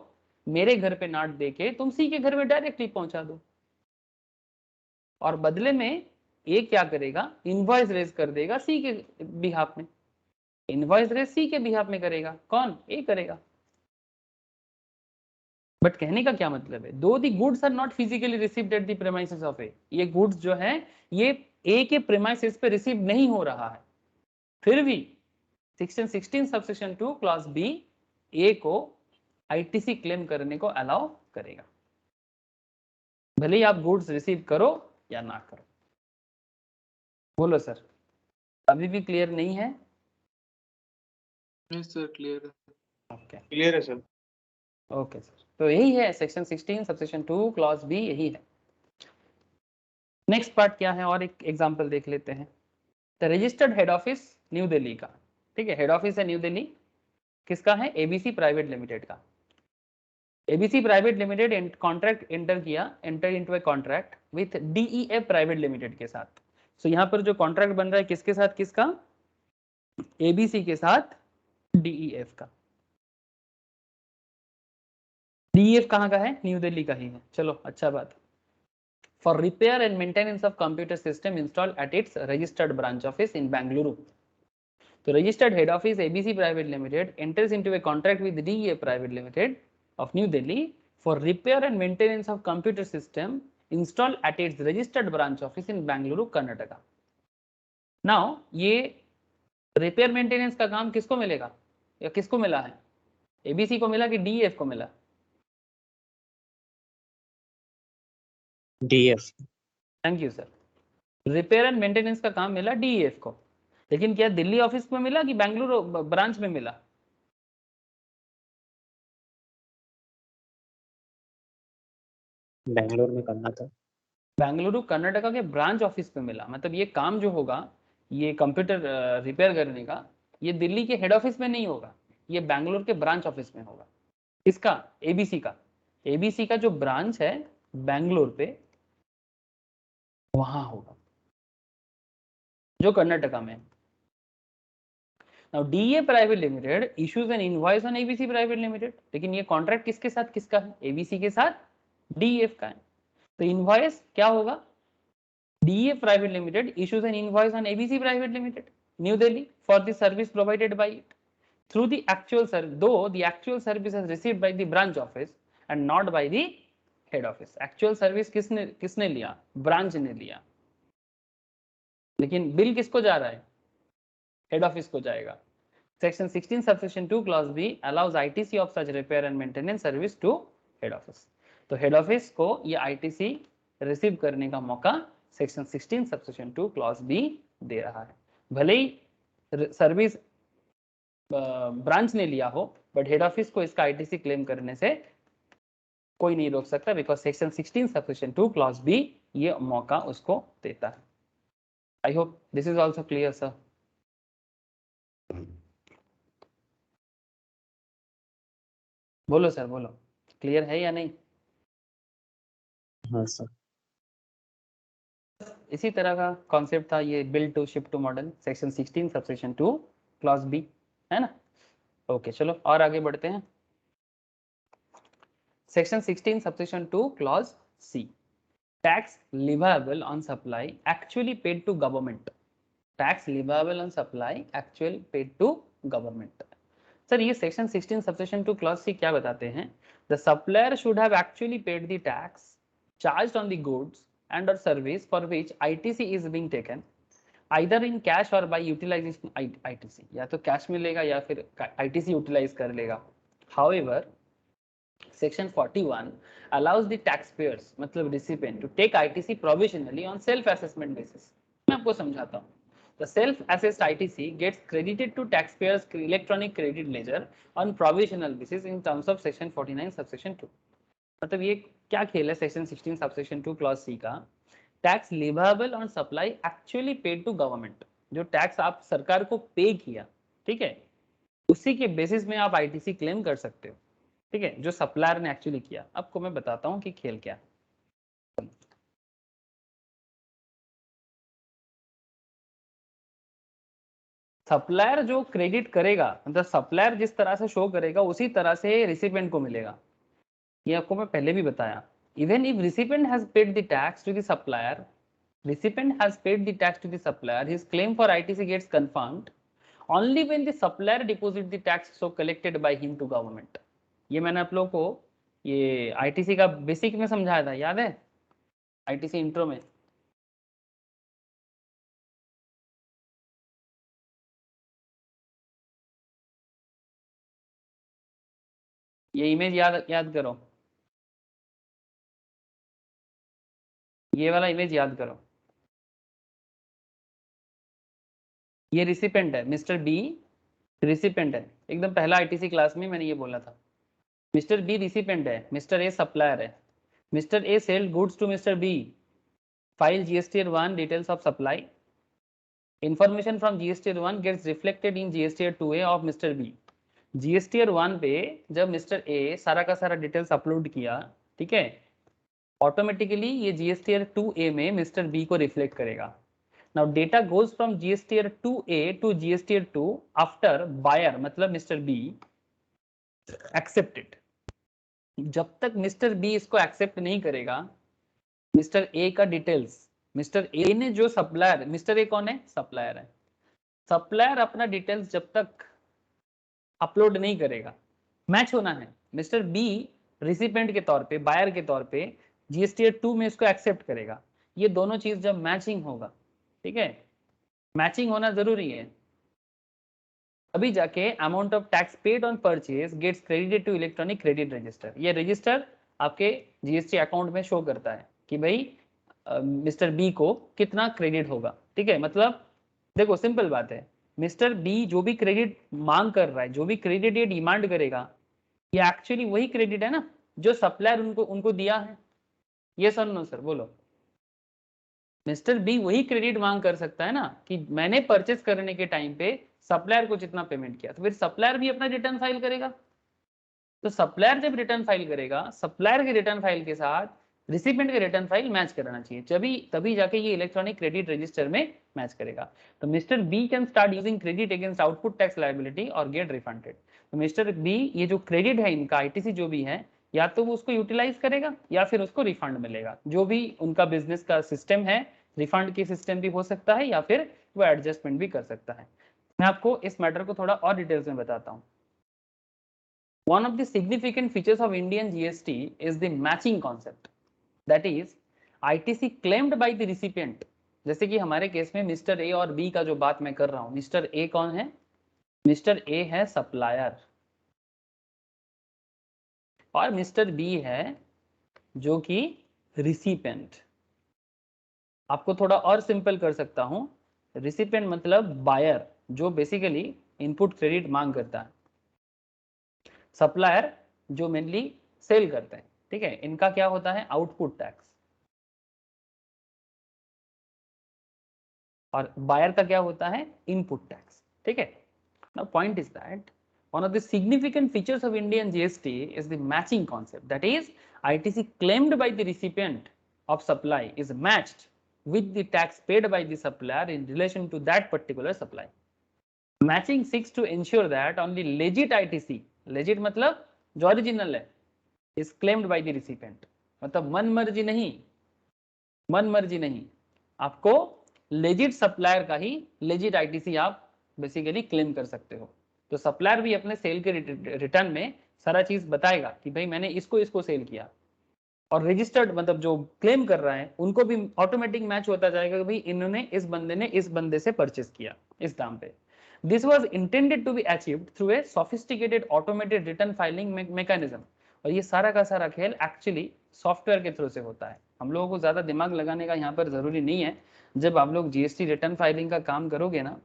मेरे घर पे नाट देके तुम सी के घर में डायरेक्टली पहुंचा दो, और बदले में ए क्या करेगा? इनवॉइस रेज कर देगा सी के बिहाफ में. इनवॉइस रेज सी के बिहाफ में करेगा. कौन? ए करेगा. बट कहने का क्या मतलब है? Though the goods are not physically received at the premises of A, ये गुड्स जो है ये ए के प्रेमाइसेस पे रिसीव नहीं हो रहा है, फिर भी सेक्शन 16 सबसेक्शन 2 क्लॉज बी ए को आईटीसी क्लेम करने को अलाउ करेगा, भले ही आप गुड्स रिसीव करो या ना करो. बोलो सर, अभी भी क्लियर नहीं है? नहीं सर क्लियर है. ओके क्लियर है सर. ओके सर, तो यही है सेक्शन 16 सबसेक्शन 2 क्लॉज बी, यही है. नेक्स्ट पार्ट क्या है और एक एग्जांपल देख लेते हैं. The registered head office new Delhi का, ठीक है, हेड ऑफिस है न्यू दिल्ली. किसका है? एबीसी प्राइवेट लिमिटेड का. ABC private limited contract enter into a contract with DEF private limited के साथ. सो यहाँ पर जो कॉन्ट्रैक्ट बन रहा है किसके साथ? किसका? एबीसी के साथ डीईएफ का. डीईएफ कहाँ का है? न्यू दिल्ली का ही है. चलो अच्छा बात. for repair and maintenance of computer system installed at its registered branch office in Bengaluru. The registered head office ABC Private Limited enters into a contract with DEA Private Limited of New Delhi for repair and maintenance of computer system installed at its registered branch office in Bengaluru, Karnataka. Now ये repair maintenance का काम किसको मिलेगा या किसको मिला है? ABC को मिला कि डीएफ को मिला? DF. Thank you sir. Repair and maintenance का काम मिला डीएफ को, लेकिन क्या दिल्ली ऑफिस में मिला कि बेंगलुरु ब्रांच में मिला? बेंगलोर में करना था। बेंगलुरु कर्नाटका के ब्रांच ऑफिस में मिला। मतलब ये काम जो होगा, ये कंप्यूटर रिपेयर करने का, ये दिल्ली के हेड ऑफिस में नहीं होगा, ये बेंगलुरु के ब्रांच ऑफिस में होगा। किसका? एबीसी का। एबीसी का जो ब्रांच है बेंगलुरु पे, वहां होगा, जो कर्नाटका में। Now DA Private Limited issues an invoice on ABC Private Limited, लेकिन ये कॉन्ट्रैक्ट किसके साथ किसका है? एबीसी के साथ डीएफ का है। तो इनवॉइस क्या होगा? DA Private Limited issues an invoice on ABC Private Limited, New Delhi, for the service provided by it through the actual service, though the actual service is received by the branch office and not by the head office. Actual service किसने लिया? Branch ने लिया, लेकिन bill किसको जा रहा है? Head office को जाएगा। Section 16 subsection 2 clause B allows ITC of such repair and maintenance service to head office. तो हेड ऑफिस को ये आईटीसी रिसीव करने का मौका सेक्शन 16 सबसेक्शन 2 क्लॉज बी दे रहा है। भले ही सर्विस ब्रांच ने लिया हो, बट हेड ऑफिस को इसका आईटीसी क्लेम करने से कोई नहीं रोक सकता, because section 16 subsection 2 clause B ये मौका उसको देता है। I hope this is also clear sir. बोलो सर, बोलो, क्लियर है या नहीं? हाँ सर। इसी तरह का कॉन्सेप्ट था ये billed to ship to model, section 16 subsection 2 clause B, है ना? ओके, चलो और आगे बढ़ते हैं। Section 16 subsection 2 clause C, tax leviable on supply actually paid to government. Tax leviable on supply actual paid to government. Sir ये section 16 subsection 2 clause C क्या बताते हैं? The supplier should have actually paid the tax charged on the goods and or service for which ITC is being taken either in cash or by utilization ITC, या तो cash मिलेगा या फिर ITC utilise कर लेगा। However, section 41 allows the taxpayers, मतलब recipient, to take ITC provisionally on self assessment basis। मैं आपको समझाता हूँ। The self assessed ITC gets credited to taxpayers electronic credit ledger on provisional basis in terms of section 49 subsection 2। मतलब ये क्या खेल है सेक्शन 16 सबसेक्शन 2 क्लॉज सी का? Tax leviable on supply actually paid to government. जो tax आप सरकार को पे किया, ठीक है, उसी के बेसिस में आप आईटीसी क्लेम कर सकते हो, ठीक है, जो सप्लायर ने एक्चुअली किया। आपको मैं बताता हूं कि खेल क्या। सप्लायर जो क्रेडिट करेगा, मतलब सप्लायर जिस तरह से शो करेगा उसी तरह से रिसिपेंट को मिलेगा। ये आपको मैं पहले भी बताया। Even if recipient has paid the tax to the supplier, recipient has paid the tax to the supplier, his claim for ITC gets confirmed only when the supplier deposit the tax so collected by him to government। ये मैंने आप लोगों को ये ITC का basic में समझाया था, याद है? ITC इंट्रो में। ये इमेज याद करो, ये वाला इमेज याद करो। ये रिसिपेंट है, मिस्टर बी रिसिपेंट है। एकदम पहला आईटीसी क्लास में मैंने ये बोला था। मिस्टर बी रिसिपेंट है, मिस्टर ए सप्लायर है। Mister A sold goods to mister B, file GSTR 1 details of supply, information from GSTR 1 gets reflected in GSTR 2A of mister B. GSTR 1 पे जब mister A सारा का सारा details upload किया, ठीक है, automatically ये जीएसटीआर 2A में मिस्टर बी को रिफ्लेक्ट करेगा। Now data goes from GSTR 2A to GSTR 2 after buyer, मतलब मिस्टर बी accept it। जब तक मिस्टर बी इसको एक्सेप्ट नहीं करेगा, मिस्टर ए का डिटेल्स, मिस्टर ए ने जो सप्लायर, मिस्टर ए कौन है? सप्लायर है। सप्लायर अपना डिटेल्स जब तक अपलोड नहीं करेगा, मैच होना है। मिस्टर बी रिसिपेंट के तौर पे, बायर के तौर पे जीएसटी 2 में इसको एक्सेप्ट करेगा। ये दोनों चीज जब मैचिंग होगा, ठीक है, मैचिंग होना जरूरी है, अभी जाके amount of tax paid on purchase gets credited to electronic credit register. ये रजिस्टर आपके जीएसटी अकाउंट में शो करता है कि भाई मिस्टर बी को कितना क्रेडिट होगा, ठीक है। मतलब देखो सिंपल बात है, मिस्टर बी जो भी क्रेडिट मांग कर रहा है, जो भी क्रेडिट ये डिमांड करेगा, ये एक्चुअली वही क्रेडिट है ना जो सप्लायर उनको दिया है। ये सर नो सर बोलो। मिस्टर बी वही क्रेडिट मांग कर सकता है ना कि मैंने परचेस करने के टाइम पे सप्लायर को जितना पेमेंट किया, तो फिर सप्लायर भी अपना रिटर्न फाइल करेगा। तो सप्लायर जब रिटर्न फाइल करेगा, सप्लायर के रिटर्न फाइल के साथ रिसिपेंट के रिटर्न फाइल मैच कराना चाहिए, तभी जाके ये इलेक्ट्रॉनिक क्रेडिट रजिस्टर में मैच करेगा। तो mister B can start using credit against output tax liability और गेट रिफंडेड। तो मिस्टर बी ये जो क्रेडिट है इनका आईटीसी जो भी है, या तो वो उसको यूटिलाइज करेगा या फिर उसको रिफंड मिलेगा। जो भी उनका बिजनेस का सिस्टम है, रिफंड की सिस्टम भी हो सकता है या फिर वो एडजस्टमेंट भी कर सकता है। मैं आपको इस मैटर को थोड़ा और डिटेल्स में बताता हूँ। One of the significant features of Indian GST is the matching concept. That is, ITC claimed by the recipient. जैसे कि हमारे केस में मिस्टर ए और बी का जो बात मैं कर रहा हूं, मिस्टर ए कौन है? मिस्टर ए है सप्लायर और मिस्टर बी है जो कि रिसिपेंट। आपको थोड़ा और सिंपल कर सकता हूं, रिसिपेंट मतलब बायर जो बेसिकली इनपुट क्रेडिट मांग करता है, सप्लायर जो मेनली सेल करते हैं, ठीक है। इनका क्या होता है? Output tax. और बायर का क्या होता है? इनपुट टैक्स, ठीक है। Now point is that one of the significant features of Indian GST is the matching concept. That is, ITC claimed by the recipient of supply is matched with the tax paid by the supplier in relation to that particular supply. Matching seeks to ensure that only legit ITC, legit मतलब जो original है, is claimed by the recipient. मतलब मन मर्जी नहीं, मन मर्जी नहीं, आपको लेजिट सप्लायर का ही लेजिट आईटीसी आप बेसिकली क्लेम कर सकते हो। तो सप्लायर भी अपने सेल के रिटर्न में सारा चीज बताएगा कि भाई मैंने इसको इसको सेल किया, और रजिस्टर्ड मतलब जो क्लेम कर रहा है उनको भी ऑटोमेटिक मैच होता जाएगा कि भाई इन्होंने इस बंदे ने इस बंदे से परचेस किया इस दाम पे। This was intended to be achieved through a sophisticated automated return filing mechanism. और ये सारा का सारा खेल एक्चुअली सॉफ्टवेयर के थ्रू से होता है। हम लोगों को ज्यादा दिमाग लगाने का यहाँ पर जरूरी नहीं है। जब आप लोग जीएसटी रिटर्न फाइलिंग का काम करोगे ना,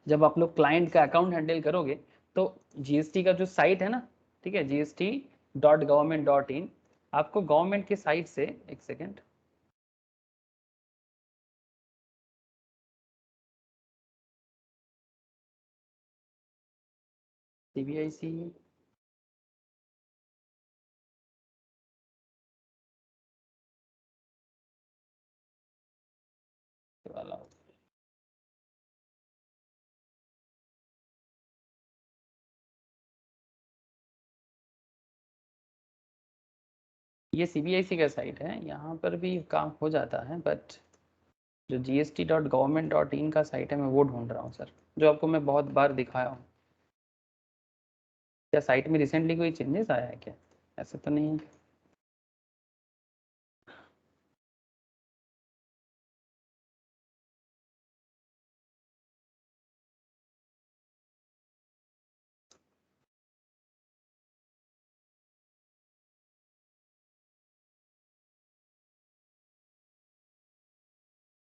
जब आप लोग क्लाइंट का अकाउंट हैंडल करोगे, तो जीएसटी का जो साइट है ना, ठीक है, gst.government.in, आपको गवर्नमेंट की साइट से, एक सेकेंड, सीबीआईसी वाला, ये सीबीआईसी का साइट है, यहाँ पर भी काम हो जाता है, बट जो gst.government.in का साइट है मैं वो ढूंढ रहा हूँ सर, जो आपको मैं बहुत बार दिखाया हूँ। क्या साइट में रिसेंटली कोई चेंजेस आया है क्या? ऐसा तो नहीं है।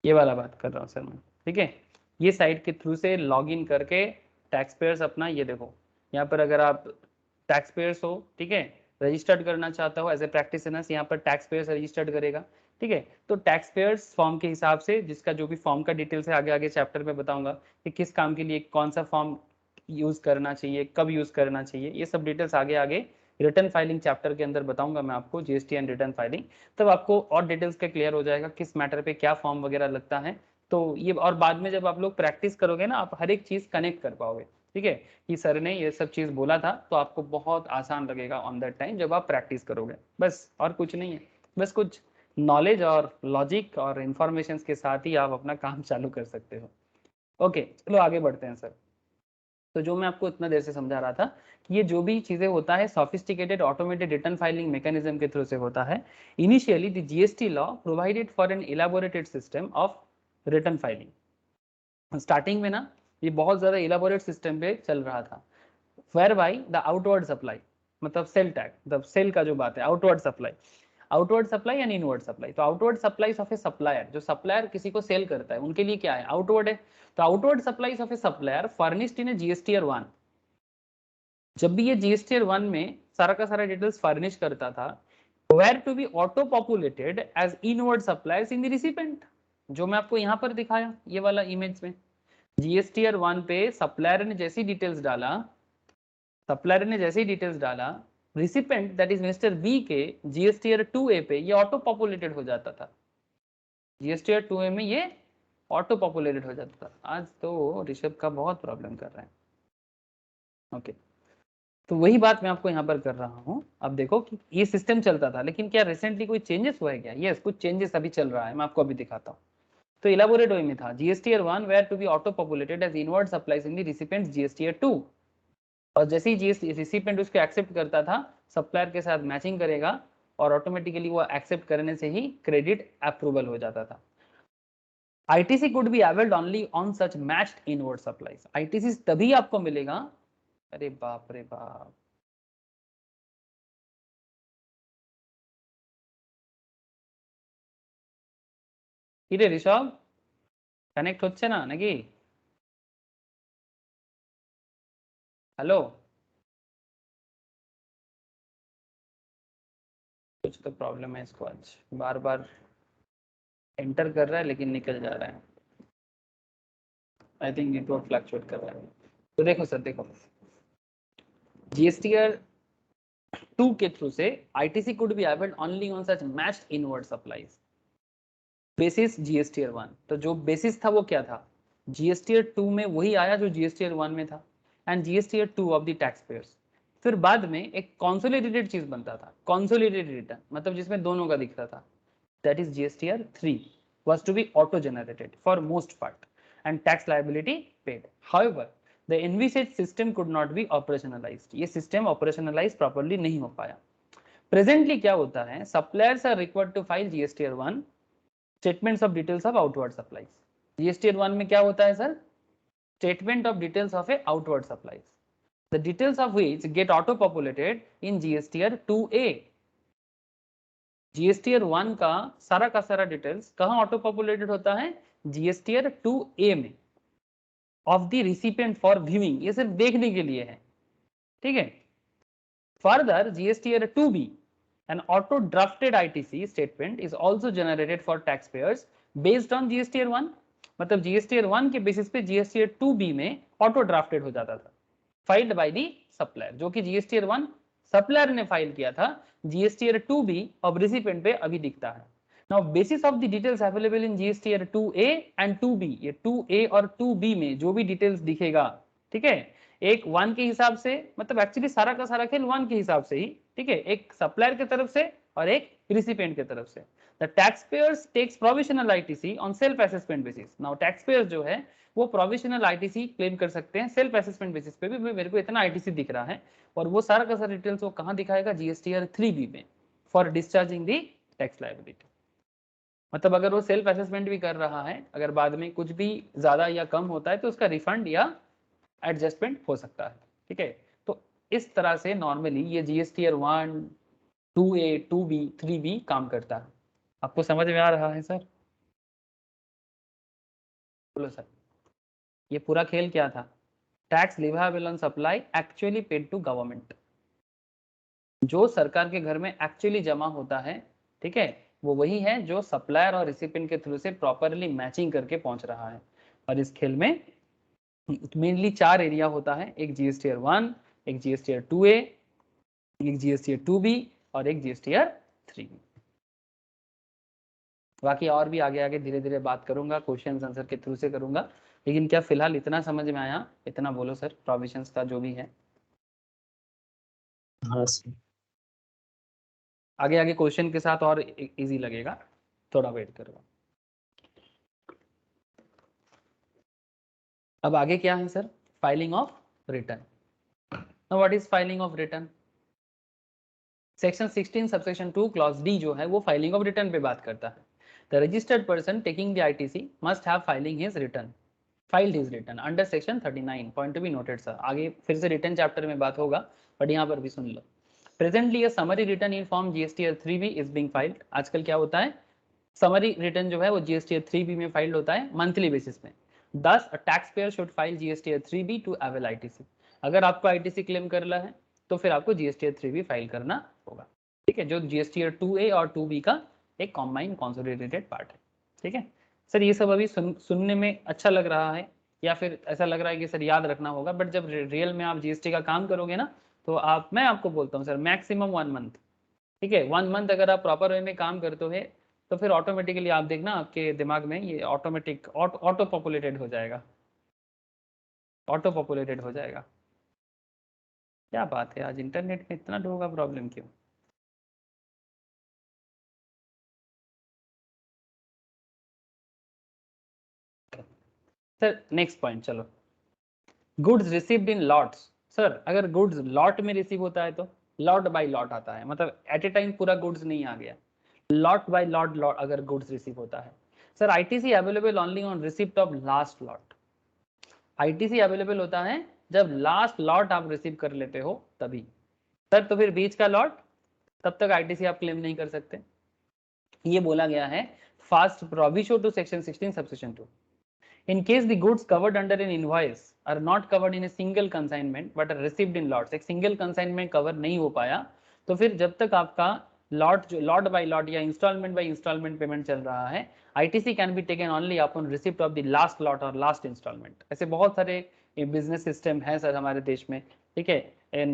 ये वाला बात कर रहा हूँ सर मैं, ठीक है। ये साइट के थ्रू से लॉगिन करके टैक्स पेयर्स अपना, ये देखो यहाँ पर अगर आप टैक्स पेयर्स हो, ठीक है, रजिस्टर्ड करना चाहता हो एज ए प्रैक्टिशनर्स, यहाँ पर टैक्स पेयर्स रजिस्टर्ड करेगा, ठीक है। तो टैक्स पेयर्स फॉर्म के हिसाब से, जिसका जो भी फॉर्म का डिटेल्स है आगे आगे चैप्टर में बताऊंगा कि किस काम के लिए कौन सा फॉर्म यूज करना चाहिए, कब यूज करना चाहिए, ये सब डिटेल्स आगे आगे रिटर्न फाइलिंग चैप्टर के अंदर बताऊंगा मैं आपको, जीएसटी एंड रिटर्न फाइलिंग। तब आपको और डिटेल्स का क्लियर हो जाएगा किस मैटर पे क्या फॉर्म वगैरह लगता है। तो ये, और बाद में जब आप लोग प्रैक्टिस करोगे ना, आप हर एक चीज कनेक्ट कर पाओगे, ठीक है, कि सर ने ये सब चीज बोला था, तो आपको बहुत आसान लगेगा ऑन दैट टाइम जब आप प्रैक्टिस करोगे। बस और कुछ नहीं है, बस कुछ नॉलेज और लॉजिक और इंफॉर्मेशन के साथ ही आप अपना काम चालू कर सकते हो। ओके चलो आगे बढ़ते हैं सर। तो जो मैं आपको इतना देर से समझा रहा था कि ये जो भी चीजें होता है sophisticated automated return filing mechanism के थ्रू से होता है। Initially the GST law provided for an elaborated system of return filing. Starting में ना ये बहुत ज्यादा इलाबोरेट सिस्टम पे चल रहा था, whereby the outward supply, मतलब सेल टैग, मतलब सेल का जो बात है outward supply and inward supply. तो outward supplies of a supplier, जो सप्लायर किसी को सेल करता है उनके लिए क्या है, आउटवर्ड है। तो outward supplies of a supplier furnished in A GSTR 1। जब भी ये जीएसटीआर 1 में सारा का सारा डिटेल्स फर्निश करता था, were to be auto populated as inward suppliers in the recipient. जो मैं आपको यहाँ पर दिखाया ये वाला इमेज में, जीएसटीआर 1 पे सप्लायर ने जैसी डिटेल्स डाला, recipient that is mister B के जीएसटीआर 2A पे ये ऑटो पॉपुलेटेड हो जाता था। जीएसटीआर 2A में ये ऑटो पॉपुलेटेड हो जाता था। आज तो ऋषभ का बहुत प्रॉब्लम कर रहा है। ओके तो वही बात मैं आपको यहाँ पर कर रहा हूँ। अब देखो कि ये सिस्टम चलता था, लेकिन क्या रिसेंटली कोई चेंजेस हुआ है क्या? यस, कुछ चेंजेस अभी चल रहा है, मैं आपको अभी दिखाता हूँ। तो इलाबोरेट वे में था GSTR 1 were to be auto populated as inward supplies in the recipient GSTR 2। और जैसे ही जीएसटी रिसिपेंट उसको एक्सेप्ट करता था, सप्लायर के साथ मैचिंग करेगा और ऑटोमेटिकली वो एक्सेप्ट करने से ही क्रेडिट अप्रूवल हो जाता था। ITC could be availed only on such matched inward supplies। ITC तभी आपको मिलेगा, अरे बाप रे बाप, কিরে ঋষভ কানেক্ট হচ্ছে না নাকি? हेलो, कुछ तो प्रॉब्लम है इसको, आज बार बार एंटर कर रहा है लेकिन निकल जा रहा है। आई थिंक नेटवर्क फ्लक्चुएट कर रहा है। तो देखो सर, देखो जीएसटीआर 2 के थ्रू से ITC could be availed only on such matched inward supplies basis GSTR 1। तो जो बेसिस था वो क्या था, जीएसटीआर 2 में वही आया जो जीएसटीआर 1 में था, and GSTR 2 of the tax payers. फिर बाद में एक कॉन्सोलिडेटेड चीज बनता था, कॉन्सोलिडेटेड रिटर्न, मतलब जिसमें दोनों का दिखता था, that is GSTR 3 was to be auto generated for most part and tax liability paid. However, the envisaged system could not be operationalized। ये सिस्टम ऑपरेशनलाइज प्रॉपर्ली नहीं हो पाया। प्रेजेंटली क्या होता है, suppliers are required to file GSTR 1 statements of details of outward supplies. GSTR 1 में क्या होता है सर, statement of details of a outward supplies, the details of which get auto populated in GSTR 2A। GSTR 1 का सारा details कहां auto populated होता है, जीएसटीआर 2A में, of the recipient for viewing, ये सिर्फ देखने के लिए है, ठीक है। Further GSTR 2B an auto drafted ITC statement is also generated for taxpayers based on GSTR 1। मतलब GSTR 1 के बेसिस पे GSTR 2B में ऑटो ड्राफ्टेड हो जाता था, फाइल्ड बाय द सप्लायर, जो कि GSTR 1 सप्लायर ने फाइल किया था, GSTR 2B अब रिसिपेंट पे अभी दिखता है। Now basis of the details available in GSTR 2A and 2B, ये 2A और 2B में जो भी डिटेल्स दिखेगा, ठीक है, एक 1 के हिसाब से, मतलब एक्चुअली सारा का सारा खेल 1 के हिसाब से ही, ठीक है, एक सप्लायर की तरफ से और एक रिसिपिएंट की तरफ से। The taxpayers takes provisional ITC on self assessment basis. Now taxpayers जो है वो प्रोविजनल आईटीसी क्लेम कर सकते हैं सेल्फ असेसमेंट बेसिस पे भी, मेरे को इतना आईटीसी दिख रहा है, और वो सारा का सारा डिटेल्स वो कहां दिखाएगा, जीएसटीआर 3B में, for discharging the tax liability. मतलब अगर वो सेल्फ असेसमेंट भी कर रहा है, अगर बाद में कुछ भी ज्यादा या कम होता है तो उसका रिफंड या एडजस्टमेंट हो सकता है, ठीक है। तो इस तरह से नॉर्मली ये जीएसटीआर 1, 2A, 2B, 3B काम करता है। आपको समझ में आ रहा है सर? बोलो सर, ये पूरा खेल क्या था, tax leviable on supply actually paid to government, जो सरकार के घर में एक्चुअली जमा होता है, ठीक है, वो वही है जो सप्लायर और रिसिपिएंट के थ्रू से प्रॉपरली मैचिंग करके पहुंच रहा है। और इस खेल में मेनली 4 एरिया होता है, एक जीएसटीआर 1, एक जीएसटीआर 2A, एक जीएसटीआर 2B और एक जीएसटीआर 3B। बाकी और भी आगे आगे धीरे धीरे बात करूंगा, क्वेश्चन आंसर के थ्रू से करूंगा, लेकिन क्या फिलहाल इतना समझ में आया, इतना बोलो सर, प्रोविजंस का जो भी है। हाँ सर। आगे आगे क्वेश्चन के साथ और इजी लगेगा, थोड़ा वेट करो। अब आगे क्या है sir? Filing of return. Now what is filing of return? Section 16 subsection 2 clause D जो है वो फाइलिंग ऑफ रिटर्न पे बात करता है। The registered person taking the ITC must have filing his return, filed his return under section 39 point to be noted sir. आगे फिर से रिटर्न चैप्टर में बात होगा, बट यहाँ पर भी सुन लो। Presently a summary return in form GSTR 3B is being filed. आजकल क्या होता है, समरी रिटर्न जो है वो जीएसटीआर 3B में फाइल्ड होता है मंथली बेसिस पे। Thus a tax payer should file GSTR 3B to avail ITC. अगर आपको आईटीसी क्लेम करना है तो फिर आपको जीएसटीआर 3B फाइल करना होगा, ठीक है, जो जीएसटीआर 2A और 2B का एक कॉम्बाइंड कंसोलिडेटेड पार्ट है, ठीक है सर। ये सब अभी सुनने में अच्छा लग रहा है या फिर ऐसा लग रहा है कि सर याद रखना होगा, बट जब रियल में आप जीएसटी का काम करोगे ना तो मैं आपको बोलता हूँ सर मैक्सिमम 1 मंथ, ठीक है, 1 मंथ अगर आप प्रॉपर वे में काम करते हो तो फिर ऑटोमेटिकली आप देखना आपके दिमाग में ये ऑटोमेटिक ऑटो पॉपुलेटेड हो जाएगा, ऑटो पॉपुलेटेड हो जाएगा। क्या बात है, आज इंटरनेट में इतना लोगों का प्रॉब्लम क्यों? सर नेक्स्ट पॉइंट चलो, goods received in lots. Sir अगर गुड्स लॉट में रिसीव होता है तो लॉट बाय लॉट आता है, मतलब एट ए टाइम पूरा गुड्स नहीं आ गया, लॉट बाय लॉट अगर गुड्स रिसीव होता है। Sir ITC available only on receipt of last lot. ITC available होता है जब लास्ट लॉट आप रिसीव कर लेते हो तभी। सर तो फिर बीच का लॉट तब तक आईटीसी आप क्लेम नहीं कर सकते, ये बोला गया है first provision to section 16 subsection 2। In case the goods covered under an invoice are not covered in a single consignment but are received in lots, एक single consignment cover नहीं हो पाया तो फिर जब तक आपका लॉट बाय लॉट या इंस्टॉलमेंट बाय इंस्टॉलमेंट पेमेंट चल रहा है, ITC can be taken only upon receipt of the last lot और लास्ट इंस्टॉलमेंट। ऐसे बहुत सारे बिजनेस सिस्टम है सर हमारे देश में, ठीक है।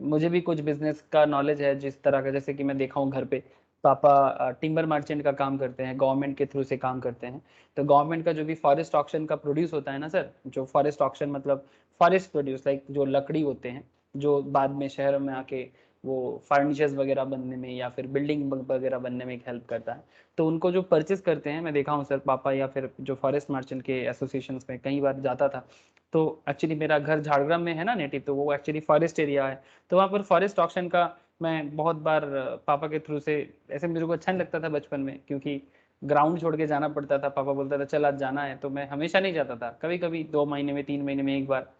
मुझे भी कुछ बिजनेस का नॉलेज है जिस तरह का, जैसे कि मैं देखा हूँ घर पे पापा टिम्बर मर्चेंट का काम करते हैं, गवर्नमेंट के थ्रू से काम करते हैं। तो गवर्नमेंट का जो भी फॉरेस्ट ऑक्शन का प्रोड्यूस होता है ना सर, जो फॉरेस्ट ऑक्शन मतलब फॉरेस्ट प्रोड्यूस लाइक जो लकड़ी होते हैं जो बाद में शहरों में आके वो फर्नीचर्स वगैरह बनने में या फिर बिल्डिंग वगैरह बनने में हेल्प करता है, तो उनको जो परचेज करते हैं मैं देखा हूँ सर पापा या फिर जो फॉरेस्ट मर्चेंट के एसोसिएशन में कई बार जाता था। तो एक्चुअली मेरा घर झाड़ग्राम में है ना नेटिव, तो वो एक्चुअली फॉरेस्ट एरिया है, तो वहाँ पर फॉरेस्ट ऑक्शन का मैं बहुत बार पापा के थ्रू से, ऐसे मेरे को अच्छा नहीं लगता था बचपन में क्योंकि ग्राउंड छोड़ के जाना पड़ता था, पापा बोलता था चल आज जाना है, तो मैं हमेशा नहीं जाता था, कभी कभी 2 महीने में 3 महीने में एक बार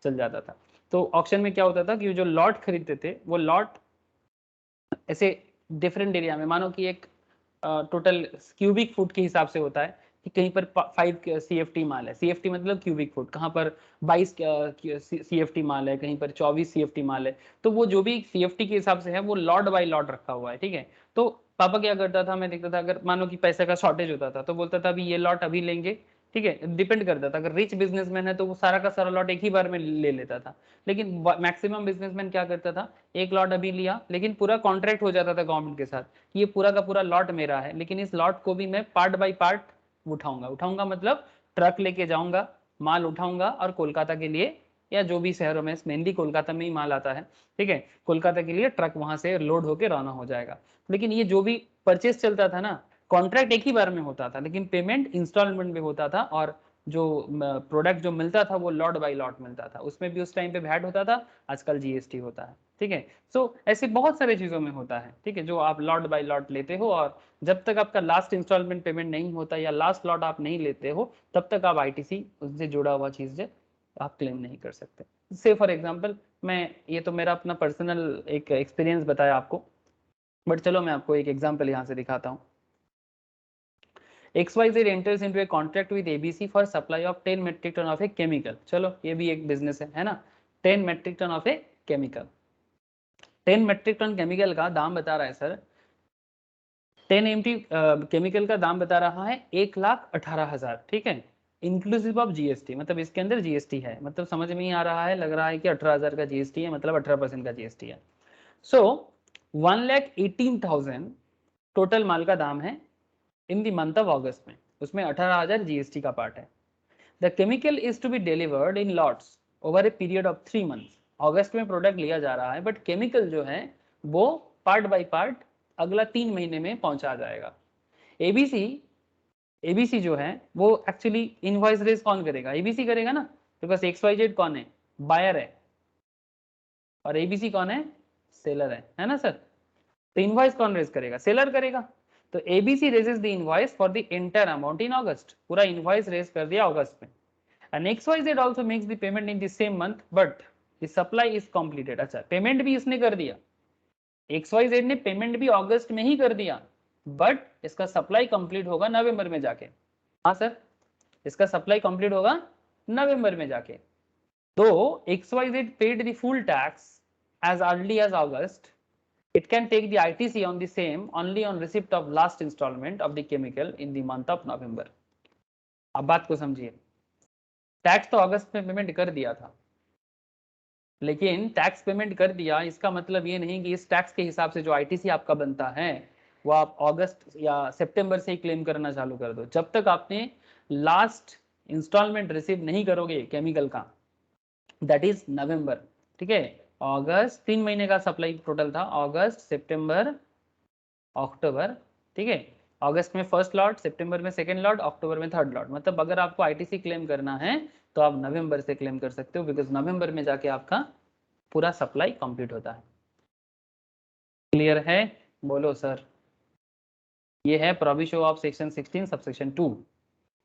चल जाता था। तो ऑक्शन में क्या होता था कि जो लॉट खरीदते थे वो लॉट ऐसे डिफरेंट एरिया में, मानो कि एक टोटल क्यूबिक फुट के हिसाब से होता है कि कहीं पर 5 CFT माल है, CFT मतलब क्यूबिक फुट, कहाँ पर 22 CFT माल है, कहीं पर 24 CFT माल है, तो वो जो भी CFT के हिसाब से है वो लॉट बाय लॉट रखा हुआ है, ठीक है। तो पापा क्या करता था, मैं देखता था अगर मानो कि पैसे का शॉर्टेज होता था तो बोलता था अभी ये लॉट अभी लेंगे, ठीक है, डिपेंड करता था, अगर रिच बिजनेसमैन है तो वो सारा का सारा लॉट एक ही बार में ले लेता था, लेकिन मैक्सिमम बिजनेसमैन क्या करता था, एक लॉट अभी लिया लेकिन पूरा कॉन्ट्रैक्ट हो जाता था गवर्नमेंट के साथ, ये पूरा का पूरा लॉट मेरा है, लेकिन इस लॉट को भी मैं पार्ट बाय पार्ट उठाऊंगा मतलब ट्रक लेके जाऊंगा, माल उठाऊंगा और कोलकाता के लिए या जो भी शहरों में, मेनली कोलकाता में ही माल आता है, ठीक है, कोलकाता के लिए ट्रक वहां से लोड होकर रवाना हो जाएगा। लेकिन ये जो भी परचेस चलता था ना, कॉन्ट्रैक्ट एक ही बार में होता था लेकिन पेमेंट इंस्टॉलमेंट में होता था, और जो प्रोडक्ट जो मिलता था वो लॉट बाय लॉट मिलता था, उसमें भी उस टाइम पे वैट होता था, आजकल जीएसटी होता है, ठीक है। सो ऐसे बहुत सारे चीजों में होता है, ठीक है, जो आप लॉट बाय लॉट लेते हो और जब तक आपका लास्ट इंस्टॉलमेंट पेमेंट नहीं होता या लास्ट लॉट आप नहीं लेते हो तब तक आप आईटीसी उससे जुड़ा हुआ चीज आप क्लेम नहीं कर सकते। से फॉर एग्जाम्पल मैं, ये तो मेरा अपना पर्सनल एक एक्सपीरियंस बताया आपको, बट चलो मैं आपको एक एग्जाम्पल यहाँ से दिखाता हूँ। XYZ enters into a contract with ABC for supply of 10 metric ton of a chemical। चलो ये भी एक बिजनेस है ना, 10 metric ton of a chemical। 10 metric ton chemical का दाम बता रहा है सर, 10 MT केमिकल का दाम बता रहा है 1,18,000, ठीक है, इंक्लूसिव ऑफ जीएसटी, मतलब इसके अंदर जीएसटी है, मतलब समझ में ही आ रहा है, लग रहा है कि 18,000 का जीएसटी है, मतलब 18% का जीएसटी है। सो 1,18,000 टोटल माल का दाम है in the month of August में, उसमें 18,000 जीएसटी का पार्ट है। The chemical is to be delivered in lots over a period of 3 months. August में प्रोडक्ट लिया जा रहा है बट केमिकल जो है वो पार्ट बाय पार्ट अगला 3 महीने में पहुंचा जाएगा। एबीसी जो है वो एक्चुअली इनवॉइस रेज कौन करेगा? एबीसी करेगा ना, बिकॉज XYZ कौन है? बायर है, और एबीसी कौन है? सेलर है ना सर? तो इनवॉइस कौन रेज करेगा? सेलर करेगा। तो ABC raises the invoice for the entire amount in August, पूरा इनवॉइस रेज कर दिया अगस्त में। And XYZ also makes the payment in the same month but the supply is completed. अच्छा, payment भी इसने कर दिया, XYZ ने पेमेंट भी अगस्त में ही कर दिया, बट इसका सप्लाई कंप्लीट होगा नवंबर में जाके। हाँ सर, इसका सप्लाई कंप्लीट होगा नवंबर में जाके। तो XYZ paid the full tax as early as August, it can take the ITC on the same only on receipt of last installment of the chemical in the month of November। अब बात को समझिए, tax तो अगस्त में payment कर दिया था, लेकिन टैक्स पेमेंट कर दिया इसका मतलब ये नहीं कि इस टैक्स के हिसाब से जो ITC आपका बनता है वो आप अगस्त या सितंबर से ही क्लेम करना चालू कर दो। जब तक आपने लास्ट इंस्टॉलमेंट रिसीव नहीं करोगे केमिकल का, दैट इज नवंबर, ठीक है। अगस्त 3 महीने का सप्लाई टोटल था, अगस्त सितंबर अक्टूबर, ठीक है। अगस्त में फर्स्ट लॉट, सितंबर में सेकंड लॉट, अक्टूबर में थर्ड लॉट। मतलब अगर आपको ITC क्लेम करना है तो आप नवंबर से क्लेम कर सकते हो, बिकॉज नवंबर में जाके आपका पूरा सप्लाई कंप्लीट होता है। क्लियर है? बोलो सर। ये है प्रोविजन ऑफ सेक्शन 16 सबसेक्शन 2।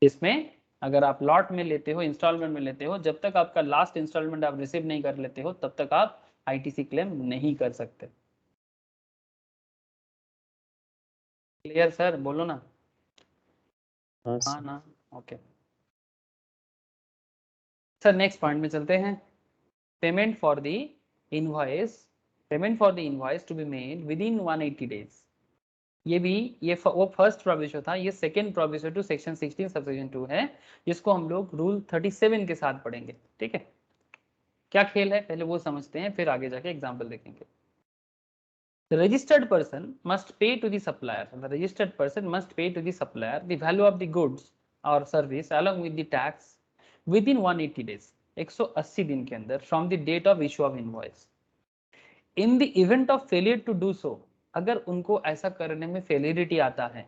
इसमें अगर आप लॉट में लेते हो, इंस्टॉलमेंट में लेते हो, जब तक आपका लास्ट इंस्टॉलमेंट आप रिसीव नहीं कर लेते हो तब तक आप ITC क्लेम नहीं कर सकते। Clear sir? बोलो ना। हाँ हाँ सर। ना, ओके सर। नेक्स्ट पॉइंट में चलते हैं। Payment for the invoice, payment for the invoice to be made within 180 days. ये वो फर्स्ट प्रोविजन था। ये second provision to section 16 subsection 2 है, जिसको हम लोग रूल 37 के साथ पढ़ेंगे, ठीक है। क्या खेल है पहले वो समझते हैं, फिर आगे जाके एग्जाम्पल देखेंगे। The registered person must pay to the supplier. The registered person must pay to the supplier the value of the goods or service along with the tax within 180 days, 180 दिन के अंदर from the date of issue of invoice. In the event of failure to do so, अगर उनको ऐसा करने में फेलियरिटी आता है,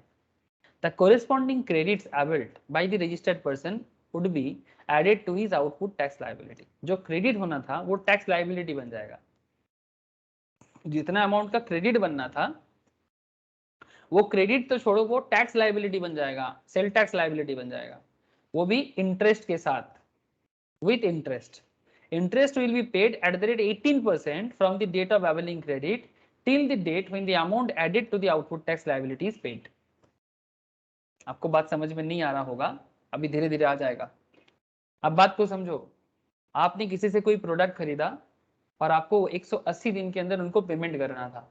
the corresponding credits availed by the registered person would be added to his output tax liability. जो credit होना था वो टैक्स लाइबिलिटी बन जाएगा। जितना अमाउंट का क्रेडिट बनना था वो क्रेडिट तो छोड़ो, वो टैक्स लाइबिलिटी बन जाएगा, सेल टैक्स लाइबिलिटी बन जाएगा, वो भी इंटरेस्ट के साथ, with interest. Interest will be paid at the rate 18% from the date of availing credit till the date when the amount added to the output tax liability is paid. आपको बात समझ में नहीं आ रहा होगा, अभी धीरे धीरे आ जाएगा। अब बात को समझो, आपने किसी से कोई प्रोडक्ट खरीदा और आपको 180 दिन के अंदर उनको पेमेंट करना था,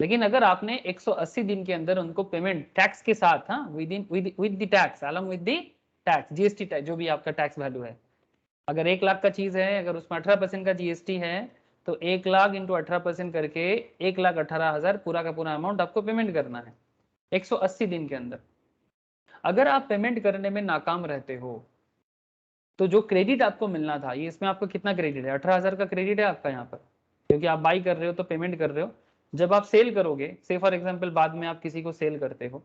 लेकिन अगर आपने 180 दिन के अंदर उनको पेमेंट टैक्स के साथ, हाँ, with the tax, along with the tax, GST tax, जो भी आपका टैक्स वैल्यू है, अगर 1 लाख का चीज है, अगर उसमें 18% का जीएसटी है तो 1 लाख इंटू 18% करके 1,18,000 पूरा का पूरा अमाउंट आपको पेमेंट करना है 180 दिन के अंदर। अगर आप पेमेंट करने में नाकाम रहते हो तो जो क्रेडिट आपको मिलना था, ये इसमें आपको कितना क्रेडिट है? 18,000 का क्रेडिट है आपका यहाँ पर, क्योंकि आप बाई कर रहे हो तो पेमेंट कर रहे हो। जब आप सेल करोगे, से फॉर एग्जांपल बाद में आप किसी को सेल करते हो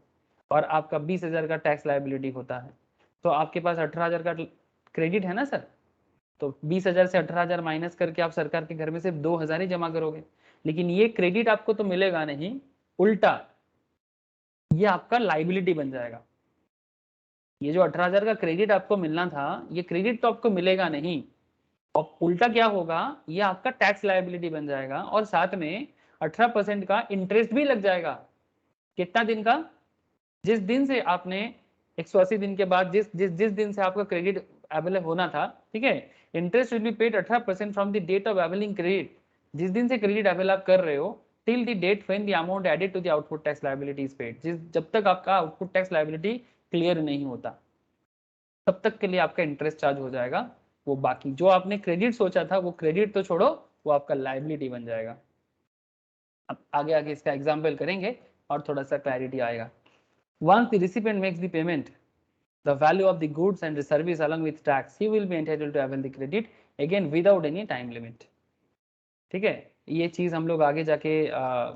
और आपका 20,000 का टैक्स लायबिलिटी होता है, तो आपके पास 18,000 का क्रेडिट है ना सर, तो 20,000 से 18,000 माइनस करके आप सरकार के घर में सिर्फ 2,000 ही जमा करोगे। लेकिन ये क्रेडिट आपको तो मिलेगा नहीं, उल्टा ये आपका लाइबिलिटी बन जाएगा। ये जो 18,000 का क्रेडिट आपको मिलना था, ये क्रेडिट तो आपको मिलेगा नहीं, और उल्टा क्या होगा, ये आपका टैक्स लायबिलिटी बन जाएगा, और साथ में 18% का इंटरेस्ट भी लग जाएगा। कितना दिन का? जिस दिन से आपने 180 दिन के बाद जिस दिन से आपका क्रेडिट अवेलेबल होना था, ठीक है, interest will be paid 18% from the date of availing credit, जिस दिन से क्रेडिट अवेल कर रहे हो, till the date when the amount added to the output tax liability is paid, जब तक आपका आउटपुट टैक्स लायबिलिटी क्लियर नहीं होता तब तक के लिए आपका इंटरेस्ट चार्ज हो जाएगा। वो बाकी जो आपने क्रेडिट सोचा था वो क्रेडिट तो छोड़ो, वो आपका लायबिलिटी बन जाएगा। अब आगे आगे इसका एग्जाम्पल करेंगे और थोड़ा सा क्लैरिटी आएगा। Once the recipient makes the payment, the value of the goods and the service along with tax, he will be entitled to avail the credit again without any time limit। ठीक है, ये चीज हम लोग आगे जाके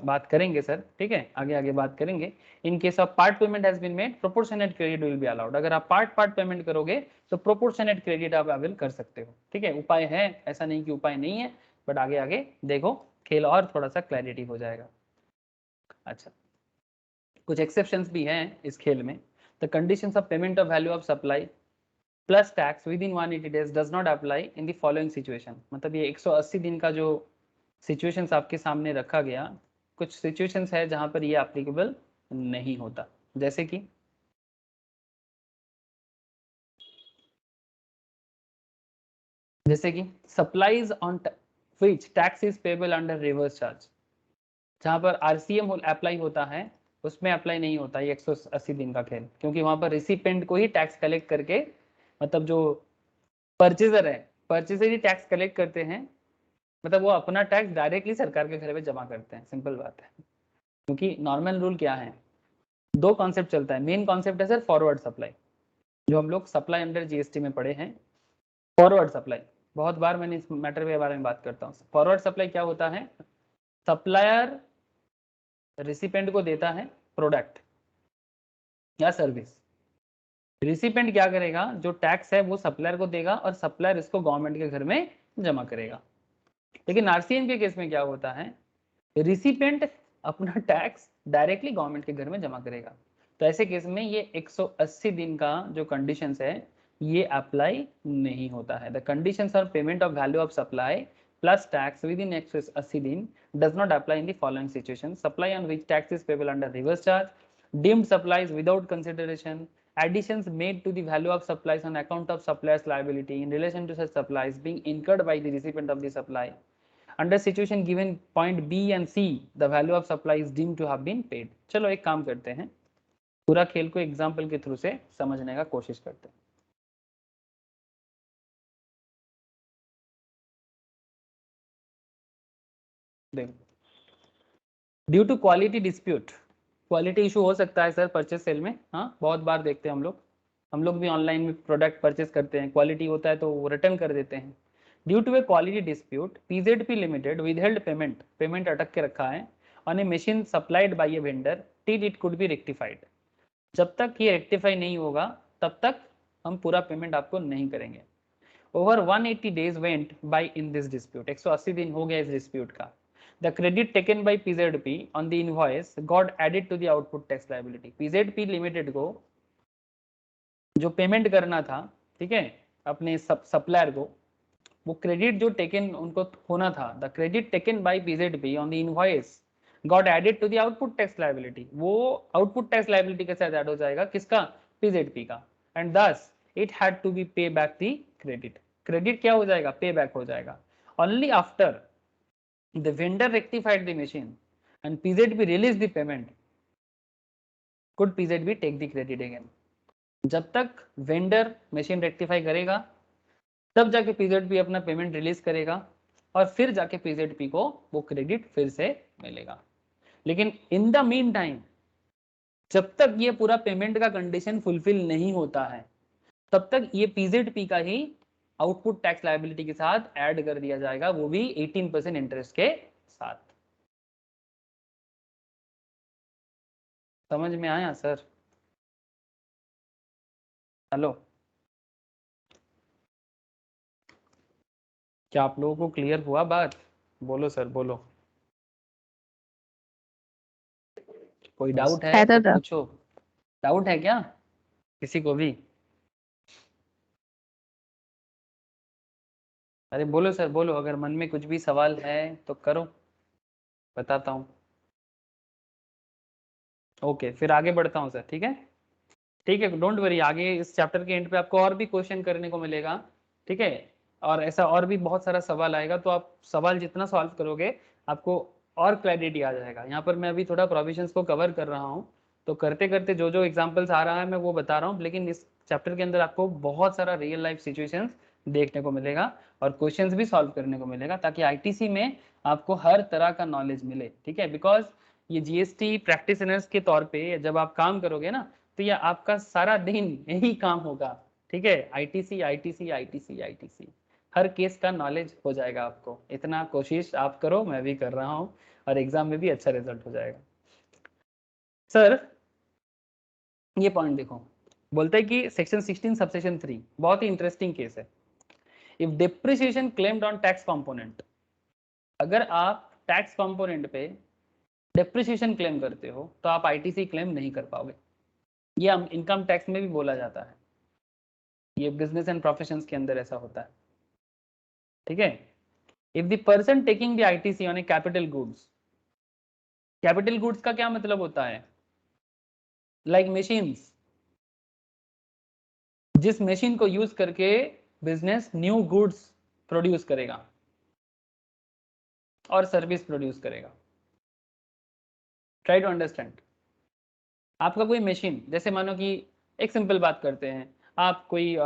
बात करेंगे सर, ठीक है, आगे आगे बात करेंगे। In case of part payment has been made, proportionate credit will be allowed. अगर आप पार्ट पेमेंट करोगे तो प्रोपोर्शनेट क्रेडिट आप अवेल कर सकते हो, ठीक है। उपाय है, ऐसा नहीं कि उपाय नहीं है, बट आगे आगे देखो खेल और थोड़ा सा क्लैरिटी हो जाएगा। अच्छा, कुछ एक्सेप्शंस भी हैं इस खेल में। The conditions of payment of value of supply plus tax with in 180 days does not apply in the following situation. मतलब ये 180 दिन का जो सिचुएशंस आपके सामने रखा गया, कुछ सिचुएशंस है जहां पर ये एप्लीकेबल नहीं होता। जैसे कि supplies on which tax is payable under reverse charge, जहां पर आरसीएम अप्लाई होता है उसमें अप्लाई नहीं होता ये 180 दिन का खेल, क्योंकि वहां पर रिसिपेंट को ही टैक्स कलेक्ट करके, मतलब जो परचेजर है, परचेजर ही टैक्स कलेक्ट करते हैं, मतलब वो अपना टैक्स डायरेक्टली सरकार के घर में जमा करते हैं, सिंपल बात है। क्योंकि नॉर्मल रूल क्या है, दो कॉन्सेप्ट चलता है। मेन कॉन्सेप्ट है सर फॉरवर्ड सप्लाई, जो हम लोग सप्लाई अंडर जीएसटी में पढ़े हैं। फॉरवर्ड सप्लाई, बहुत बार मैंने इस मैटर के बारे में बात करता हूँ। फॉरवर्ड सप्लाई क्या होता है, सप्लायर रिसिपेंट को देता है प्रोडक्ट या सर्विस, रिसिपेंट क्या करेगा, जो टैक्स है वो सप्लायर को देगा और सप्लायर इसको गवर्नमेंट के घर में जमा करेगा। लेकिन आरसीएम के केस में क्या होता है, रिसिपेंट अपना टैक्स डायरेक्टली गवर्नमेंट के घर में जमा करेगा। तो ऐसे केस में ये 180 दिन का जो कंडीशंस है ये अप्लाई नहीं होता है। The conditions on payment of value of supply plus tax with in 180 दिन does not apply in the following situation: supply on which tax is payable under reverse charge, deemed supplies without consideration, additions made to the value of supplies on account of supplier's liability in relation to such supplies being incurred by the recipient of the supply. Under situation given point B and C, the value of supply is deemed to have been paid. चलो एक काम करते हैं, पूरा खेल को example के through से समझने का कोशिश करते हैं। देखो, due to quality dispute, quality issue हो सकता है सर परचेस सेल में, हाँ बहुत बार देखते हैं हम लोग भी ऑनलाइन में प्रोडक्ट परचेस करते हैं, क्वालिटी होता है तो वो रिटर्न कर देते हैं। Due to a quality dispute PZP limited withheld payment अटक के रखा है on a machine supplied by a vendor till it could be rectified. जब तक ये रेक्टिफाई नहीं होगा तब तक हम पूरा पेमेंट आपको नहीं करेंगे। Over 180 days went by in this dispute, 180 दिन हो गया इस डिस्प्यूट का। The credit taken by PZP on the invoice got added to the output tax liability. PZP Limited को जो पेमेंट करना था, ठीक है, अपने सप्लायर को, वो क्रेडिट जो टेकन उनको होना था, the credit taken by PZP on the invoice got added to the output tax liability. वो आउटपुट टैक्स लाइबिलिटी के साथ ऐड हो जाएगा, किसका, PZP का, and thus it had to be pay back the credit. Credit क्या हो जाएगा, पे बैक हो जाएगा। Only after the vendor rectified the machine and PZB released the payment could PZB take the credit again. जब तक vendor machine rectify करेगा तब जाके PZB अपना पेमेंट रिलीज करेगा और फिर जाके PZB को वो क्रेडिट फिर से मिलेगा। लेकिन इन द मीन टाइम, जब तक ये पूरा पेमेंट का कंडीशन फुलफिल नहीं होता है तब तक ये PZB का ही आउटपुट टैक्स लायबिलिटी के साथ ऐड कर दिया जाएगा, वो भी 18% इंटरेस्ट के साथ। समझ में आया सर? हेलो, क्या आप लोगों को क्लियर हुआ बात? बोलो सर, बोलो। कोई डाउट है तो पूछो। डाउट है क्या किसी को भी? अरे बोलो सर, बोलो, अगर मन में कुछ भी सवाल है तो करो, बताता हूँ। ओके, फिर आगे बढ़ता हूँ सर, ठीक है, ठीक है, डोंट वरी, आगे इस चैप्टर के एंड पे आपको और भी क्वेश्चन करने को मिलेगा, ठीक है, और ऐसा और भी बहुत सारा सवाल आएगा, तो आप सवाल जितना सॉल्व करोगे आपको और क्लैरिटी आ जाएगा। यहाँ पर मैं अभी थोड़ा प्रोविजंस को कवर कर रहा हूँ, तो करते करते जो जो एग्जाम्पल्स आ रहा है मैं वो बता रहा हूँ, लेकिन इस चैप्टर के अंदर आपको बहुत सारा रियल लाइफ सिचुएशंस देखने को मिलेगा और क्वेश्चंस भी सॉल्व करने को मिलेगा, ताकि आईटीसी में आपको हर तरह का नॉलेज मिले, ठीक है। बिकॉज ये जीएसटी प्रैक्टिशनर्स के तौर पे जब आप काम करोगे ना, तो ये आपका सारा दिन यही काम होगा, ठीक है, आईटीसी आईटीसी आईटीसी आईटीसी, हर केस का नॉलेज हो जाएगा आपको। इतना कोशिश आप करो, मैं भी कर रहा हूँ, और एग्जाम में भी अच्छा रिजल्ट हो जाएगा। सर ये पॉइंट देखो, बोलते हैं कि सेक्शन 16 सबसेक्शन 3 बहुत ही इंटरेस्टिंग केस है। If depreciation claimed on tax component, अगर आप टैक्स कंपोनेंट पे डिप्रिसिएशन क्लेम करते हो तो आप आईटीसी क्लेम नहीं कर पाओगे। ये इनकम टैक्स में भी बोला जाता है, ये बिजनेस एंड प्रोफेशंस के अंदर ऐसा होता है, ठीक है। If the person taking the ITC on a capital goods, capital goods का क्या मतलब होता है? लाइक मशीन्स, जिस मशीन को यूज करके बिजनेस न्यू गुड्स प्रोड्यूस करेगा और सर्विस प्रोड्यूस करेगा। Try to understand. आपका कोई मशीन, जैसे मानो कि एक सिंपल बात करते हैं, आप कोई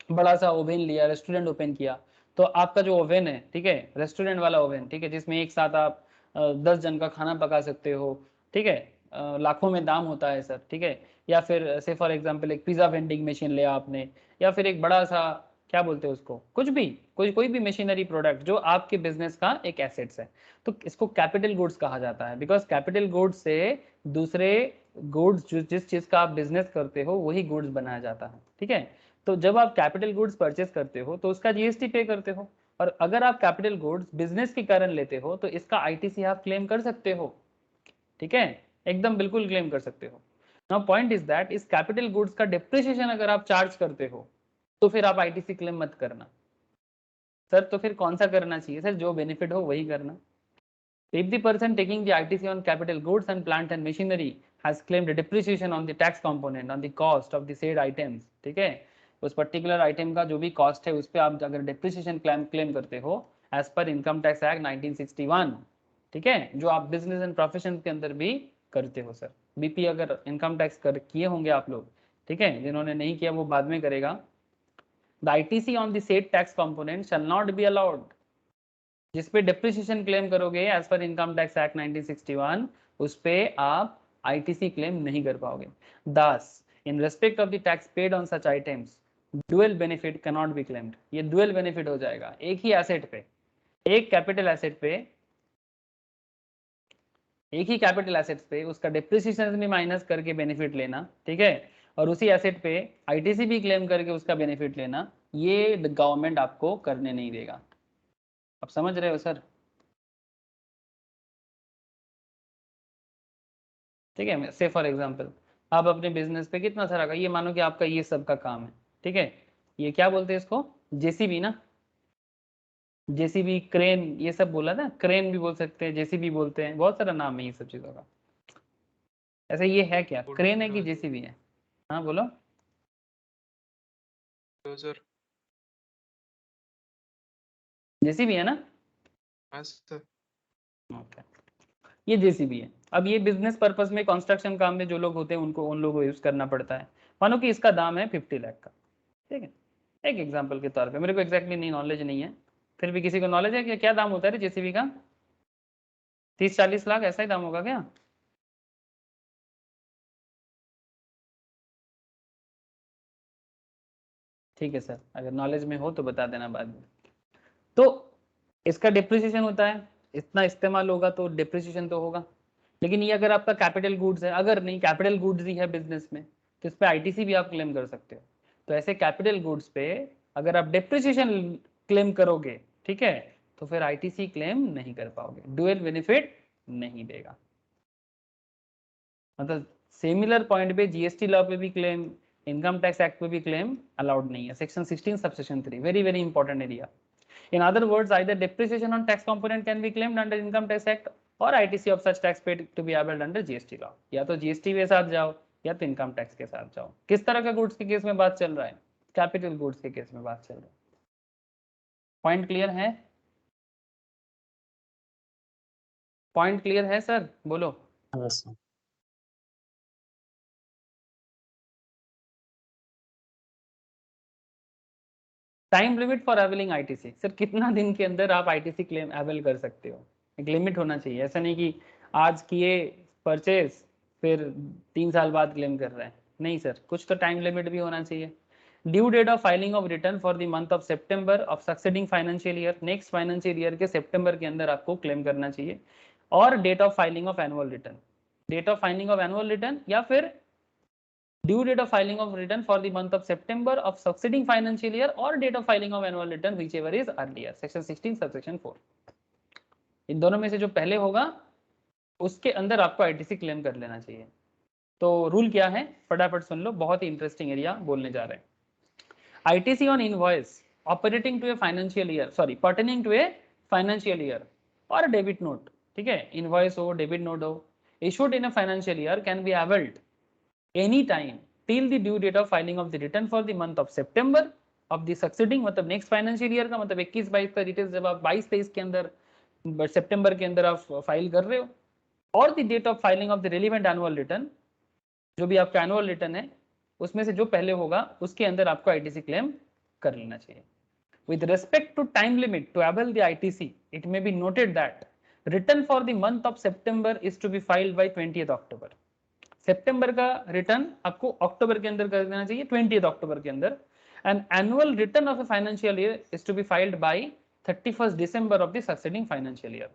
बड़ा सा ओवन लिया, रेस्टोरेंट ओपन किया, तो आपका जो ओवन है, ठीक है, रेस्टोरेंट वाला ओवन, ठीक है, जिसमें एक साथ आप 10 जन का खाना पका सकते हो, ठीक है, लाखों में दाम होता है सर, ठीक है। या फिर से फॉर एग्जांपल एक पिज्जा वेंडिंग मशीन लिया आपने, या फिर एक बड़ा सा क्या बोलते हैं उसको, कुछ भी, कोई भी मशीनरी प्रोडक्ट जो आपके बिजनेस का एक एसेट्स है, तो इसको कैपिटल गुड्स कहा जाता है। बिकॉज कैपिटल गुड्स से दूसरे गुड्स जिस चीज का आप बिजनेस करते हो वही गुड्स बनाया जाता है, ठीक है। तो जब आप कैपिटल गुड्स परचेस करते हो तो उसका जीएसटी पे करते हो, और अगर आप कैपिटल गुड्स बिजनेस के कारण लेते हो तो इसका आईटीसी आप क्लेम कर सकते हो, ठीक है, एकदम बिल्कुल क्लेम कर सकते हो। नाउ पॉइंट इज दैट इस कैपिटल गुड्स का डिप्रिसिएशन अगर आप चार्ज करते हो तो फिर आप आईटीसी क्लेम मत करना। सर तो फिर कौन सा करना चाहिए? सर जो बेनिफिट हो वही करना। If the person taking the ITC on capital goods and plant and machinery has claimed a depreciation on the tax component on the cost of the said items, ठीक है, उस पर्टिकुलर आइटम का जो भी cost है उस पर आप अगर डिप्रिसिएशन क्लेम करते हो as per income tax act 1961, ठीक है, जो आप बिजनेस एंड प्रोफेशन के अंदर भी करते हो। सर बीपी अगर इनकम टैक्स किए होंगे आप लोग, ठीक है, जिन्होंने नहीं किया वो बाद में करेगा। The ITC on the said tax component shall not be allowed, जिस पे डिप्रिसिएशन क्लेम करोगे as per income tax act 1961 उस पे आप आईटीसी क्लेम नहीं कर पाओगे। दस in respect of the tax paid on such items dual benefit can not be claimed. ये डुअल बेनिफिट हो जाएगा, एक ही एसेट पे, एक कैपिटल एसेट पे, एक ही कैपिटल एसेट्स पे उसका डिप्रिसिएशन भी माइनस करके बेनिफिट लेना, ठीक है, और उसी एसेट पे आईटीसी भी क्लेम करके उसका बेनिफिट लेना, ये गवर्नमेंट आपको करने नहीं देगा। आप समझ रहे हो सर? ठीक है, से फॉर एग्जांपल आप अपने बिजनेस पे कितना सारा का, ये मानो कि आपका ये सब का काम है, ठीक है, ये क्या बोलते हैं इसको, जेसीबी ना, जेसीबी, क्रेन, ये सब बोला ना, क्रेन भी बोल सकते हैं, जेसीबी बोलते हैं, बहुत सारा नाम है ये सब चीजों का। ऐसे ये है क्या, क्रेन है कि जेसीबी है? हाँ बोलो। सर जेसीबी है ना? हाँ सर। ओके, ये जेसीबी है। अब ये बिजनेस पर्पस में कंस्ट्रक्शन काम में जो लोग होते हैं उनको, उन लोगों को यूज करना पड़ता है। मानो कि इसका दाम है 50 लाख का, ठीक है, एक एग्जांपल के तौर पे, मेरे को एग्जैक्टली नहीं नॉलेज नहीं है, फिर भी किसी को नॉलेज है कि क्या दाम होता है जेसीबी का? 30-40 लाख ऐसा ही दाम होगा क्या? ठीक है सर, अगर नॉलेज में हो तो बता देना बाद में। तो इसका डिप्रिसिएशन होता है, इतना इस्तेमाल होगा तो डिप्रिसिएशन तो होगा। लेकिन ये अगर आपका कैपिटल गुड्स है, अगर नहीं कैपिटल गुड्स ही है बिजनेस में, तो इस पर आईटीसी भी आप क्लेम कर सकते हो। तो ऐसे कैपिटल गुड्स पे अगर आप डिप्रिसिएशन क्लेम करोगे, ठीक है, तो फिर आईटीसी क्लेम नहीं कर पाओगे, डुअल बेनिफिट नहीं देगा। मतलब सिमिलर पॉइंट पे जीएसटी लॉ पे भी क्लेम, इनकम टैक्स एक्ट पे भी क्लेम अलाउड नहीं है। Section 16 subsection 3 very very important area. In other words, either depreciation on tax component can be claimed under Income Tax Act or ITC of such tax paid to be able under GST law। या तो GST के साथ जाओ या तो income tax के साथ जाओ। किस तरह का गुड्स के केस में बात चल रहा है? कैपिटल गुड्स के केस में बात चल रहा है। पॉइंट क्लियर है? पॉइंट क्लियर है सर? बोलो। हाँ sir. Time limit for availing ITC, sir कितना दिन के अंदर आप आईटीसी क्लेम अवेल कर सकते हो? एक लिमिट होना चाहिए, ऐसा नहीं कि आज किए परचेज फिर 3 साल बाद क्लेम कर रहे हैं, नहीं सर, कुछ तो टाइम लिमिट भी होना चाहिए। Due date of filing of return for the month of September of succeeding financial year, next financial year के सितंबर के अंदर आपको क्लेम करना चाहिए, और date of filing of annual return, date of filing of annual return या फिर due date of filing of return for the month of September of succeeding financial year और date of filing of annual return whichever is earlier, section 16 subsection 4। इन दोनों में से जो पहले होगा उसके अंदर आपको आईटीसी क्लेम कर लेना चाहिए। तो रूल क्या है फटाफट सुन लो, बहुत ही इंटरेस्टिंग एरिया बोलने जा रहे हैं। ITC on invoice operating to a financial year, sorry pertaining to a financial year और डेबिट नोट, ठीक है, इनवॉइस हो डेबिट नोट हो, issued in a financial year can be availed any time till the due date of filing of the return for the month of September of the succeeding, मतलब next financial year का, मतलब 21-22 का details जब आप 22-23 के अंदर सितंबर के अंदर आप फाइल कर रहे हो, और the date of filing of the relevant annual return, जो भी आपका एनुअल रिटर्न है उसमें से जो पहले होगा उसके अंदर आपको आईटीसी क्लेम कर लेना चाहिए। With respect to time limit to avail the ITC, it may be noted that return for the month of September is to be filed by 20th October. सितंबर का रिटर्न आपको अक्टूबर के अंदर कर देना चाहिए, 20th अक्टूबर के अंदर, and annual return of a financial year is to be filed by 31st December of the succeeding financial year.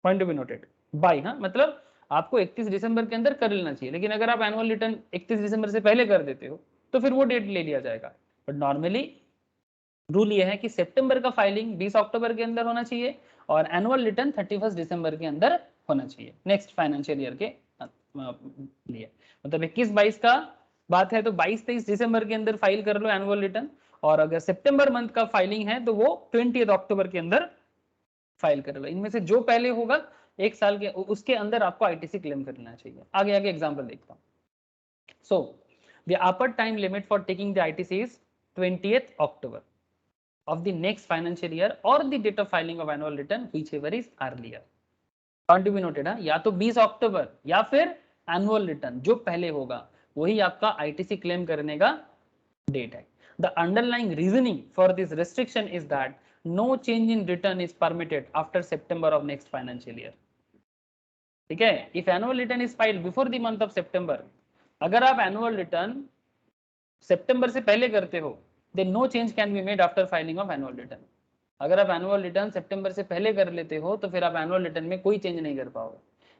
Point to be noted, by, हाँ, मतलब आपको 31 दिसंबर के अंदर कर लेना चाहिए, लेकिन अगर आप एनुअल रिटर्न 31 दिसंबर से पहले कर देते हो तो फिर वो डेट ले लिया जाएगा। बट नॉर्मली रूल ये है कि सितंबर का फाइलिंग 20 अक्टूबर के अंदर होना चाहिए और एनुअल रिटर्न 31 दिसंबर के अंदर होना चाहिए नेक्स्ट फाइनेंशियल ईयर के लिए। मतलब 21-22 का बात है तो 22-23 दिसंबर के अंदर फाइल कर लो एनुअल रिटर्न, और अगर सितंबर मंथ का फाइलिंग है तो वो 20 अक्टूबर के अंदर फाइल कर लो। इनमें से जो पहले होगा एक साल के उसके अंदर आपको आईटीसी क्लेम करना चाहिए। आगे आगे एग्जांपल देखता हूं। So the upper time limit for taking the ITC is 20th October of the next financial year or the date of filing of annual return whichever is earlier. Point to be noted, या तो 20 अक्टूबर या फिर annual return जो पहले होगा वही आपका ITC claim करने का डेट है। The underlying reasoning for this restriction is that no change in return is permitted after September of next financial year. ठीक है, if annual return is filed before the month of September, अगर आप annual return सितंबर से पहले करते हो then no change can be made after filing of annual return. अगर आप एनुअल रिटर्न सितंबर से पहले कर लेते हो तो फिर आप एनुअल रिटर्न में कोई चेंज नहीं कर पाओगे,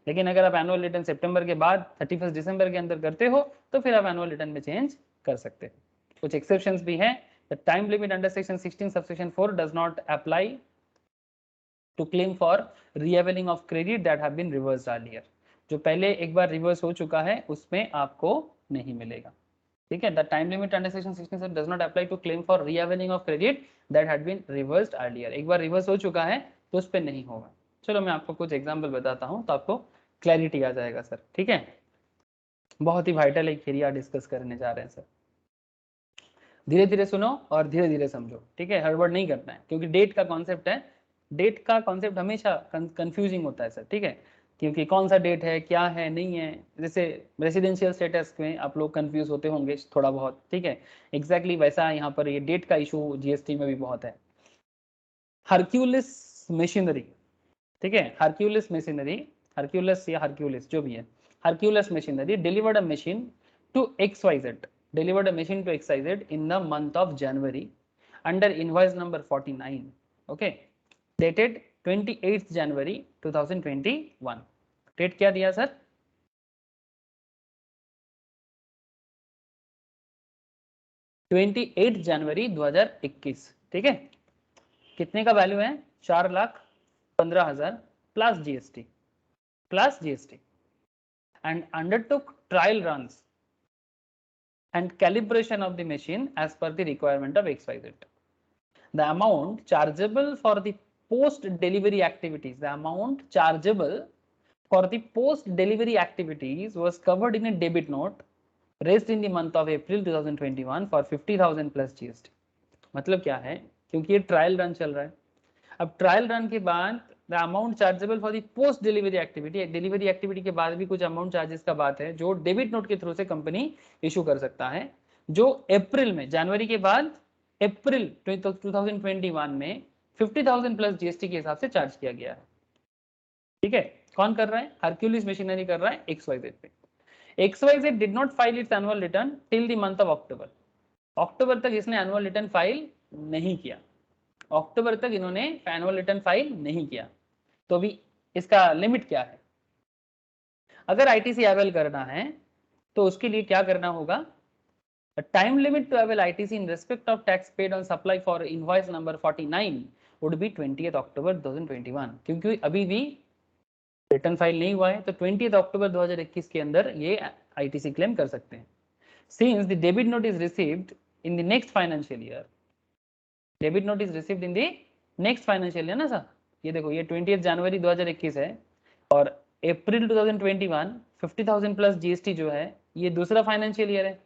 लेकिन अगर आप एनुअल रिटर्न सितंबर के बाद 31 दिसंबर के अंदर करते हो तो फिर आप एनुअल रिटर्न में चेंज कर सकते हो। कुछ एक्सेप्शंस भी हैं। The time limit under section 16 subsection 4 does not apply to claim for reavailing of credit that have been reversed earlier. जो पहले एक बार रिवर्स हो चुका है उसमें आपको नहीं मिलेगा, ठीक है। The time limit under section 16 does not apply to claim for reavailing of credit that had been reversed earlier. एक बार रिवर्स हो चुका है तो उस पर नहीं होगा। चलो मैं आपको कुछ एग्जांपल बताता हूं तो आपको क्लैरिटी आ जाएगा सर, ठीक है। बहुत ही वाइटल एक एरिया डिस्कस करने जा रहे हैं सर, धीरे धीरे सुनो और धीरे धीरे समझो, ठीक है। हड़बड़ नहीं करना है क्योंकि डेट का कॉन्सेप्ट है, डेट का कॉन्सेप्ट हमेशा कंफ्यूजिंग होता है सर, ठीक है, क्योंकि कौन सा डेट है क्या है नहीं है। जैसे रेसिडेंशियल स्टेटस में आप लोग कंफ्यूज होते होंगे थोड़ा बहुत, ठीक है, एग्जैक्टली वैसा यहाँ पर ये डेट का इशू जीएसटी में भी बहुत है। हरक्यूलिस मशीनरी, ठीक है, हरक्यूलिस मशीनरी, हरक्यूलिस या हरक्यूलिस जो भी है, Hercules machinery delivered a machine to XYZ, delivered a machine to XYZ in the month of January under invoice number 49, okay, dated 28th January 2021. Date क्या दिया sir? 28 जनवरी 2021, ठीक है। कितने का वैल्यू है? 4,15,000 plus GST and undertook trial runs and calibration of the machine as per the requirement of XYZ. The amount chargeable for the post-delivery activities, was covered in a debit note raised in the month of April 2021 for 50,000 plus GST. मतलब क्या है, क्योंकि ये trial run चल रहा है, अब trial run के बाद the amount chargeable for the post delivery activity, delivery activity के बाद भी कुछ अमाउंट चार्जेस का बात है जो डेबिट नोट के थ्रू से कंपनी इशू कर सकता है, जो अप्रैल में, जनवरी के बाद अप्रैल 2021 में 50,000 प्लस जीएसटी के हिसाब से चार्ज किया गया है, ठीक है। कौन कर रहा है? हरक्यूलिस मशीनरी कर रहा है XYZ पे। XYZ did not file its annual return till the month of October, अक्टूबर तक इसने एनुअल रिटर्न फाइल नहीं किया, अक्टूबर तक इन्होंने एनुअल रिटर्न फाइल नहीं किया, तो भी इसका लिमिट क्या है? अगर आईटीसी अवेल करना है तो उसके लिए क्या करना होगा? Time limit to avail ITC in respect of tax paid on supply for invoice number 49 would be 20 October 2021, क्योंकि अभी भी रिटर्न फाइल नहीं हुआ है, तो 20 अक्टूबर 2021 के अंदर ये आईटीसी क्लेम कर सकते हैं। Since the debit note is received in the next financial year, debit note is received in the next financial year ना सर, ये देखो ये 20 जनवरी 2021 है और अप्रैल 2021 50,000 प्लस जीएसटी जो है ये दूसरा फाइनेंशियल ईयर है,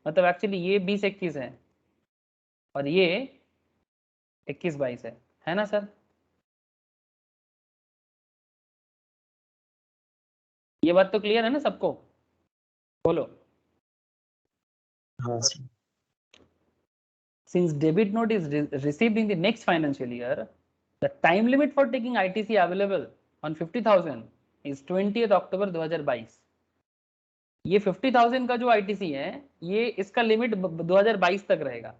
मतलब एक्चुअली ये 20-21 है और ये 21-22 है ना सर? ये बात तो क्लियर है ना सबको? बोलो। हाँ sir. Since debit note is received in the next financial year, the time limit for taking ITC available on 50,000 is 20th October 2022. ये 50,000 का जो ITC है ये इसका लिमिट 2022 तक रहेगा।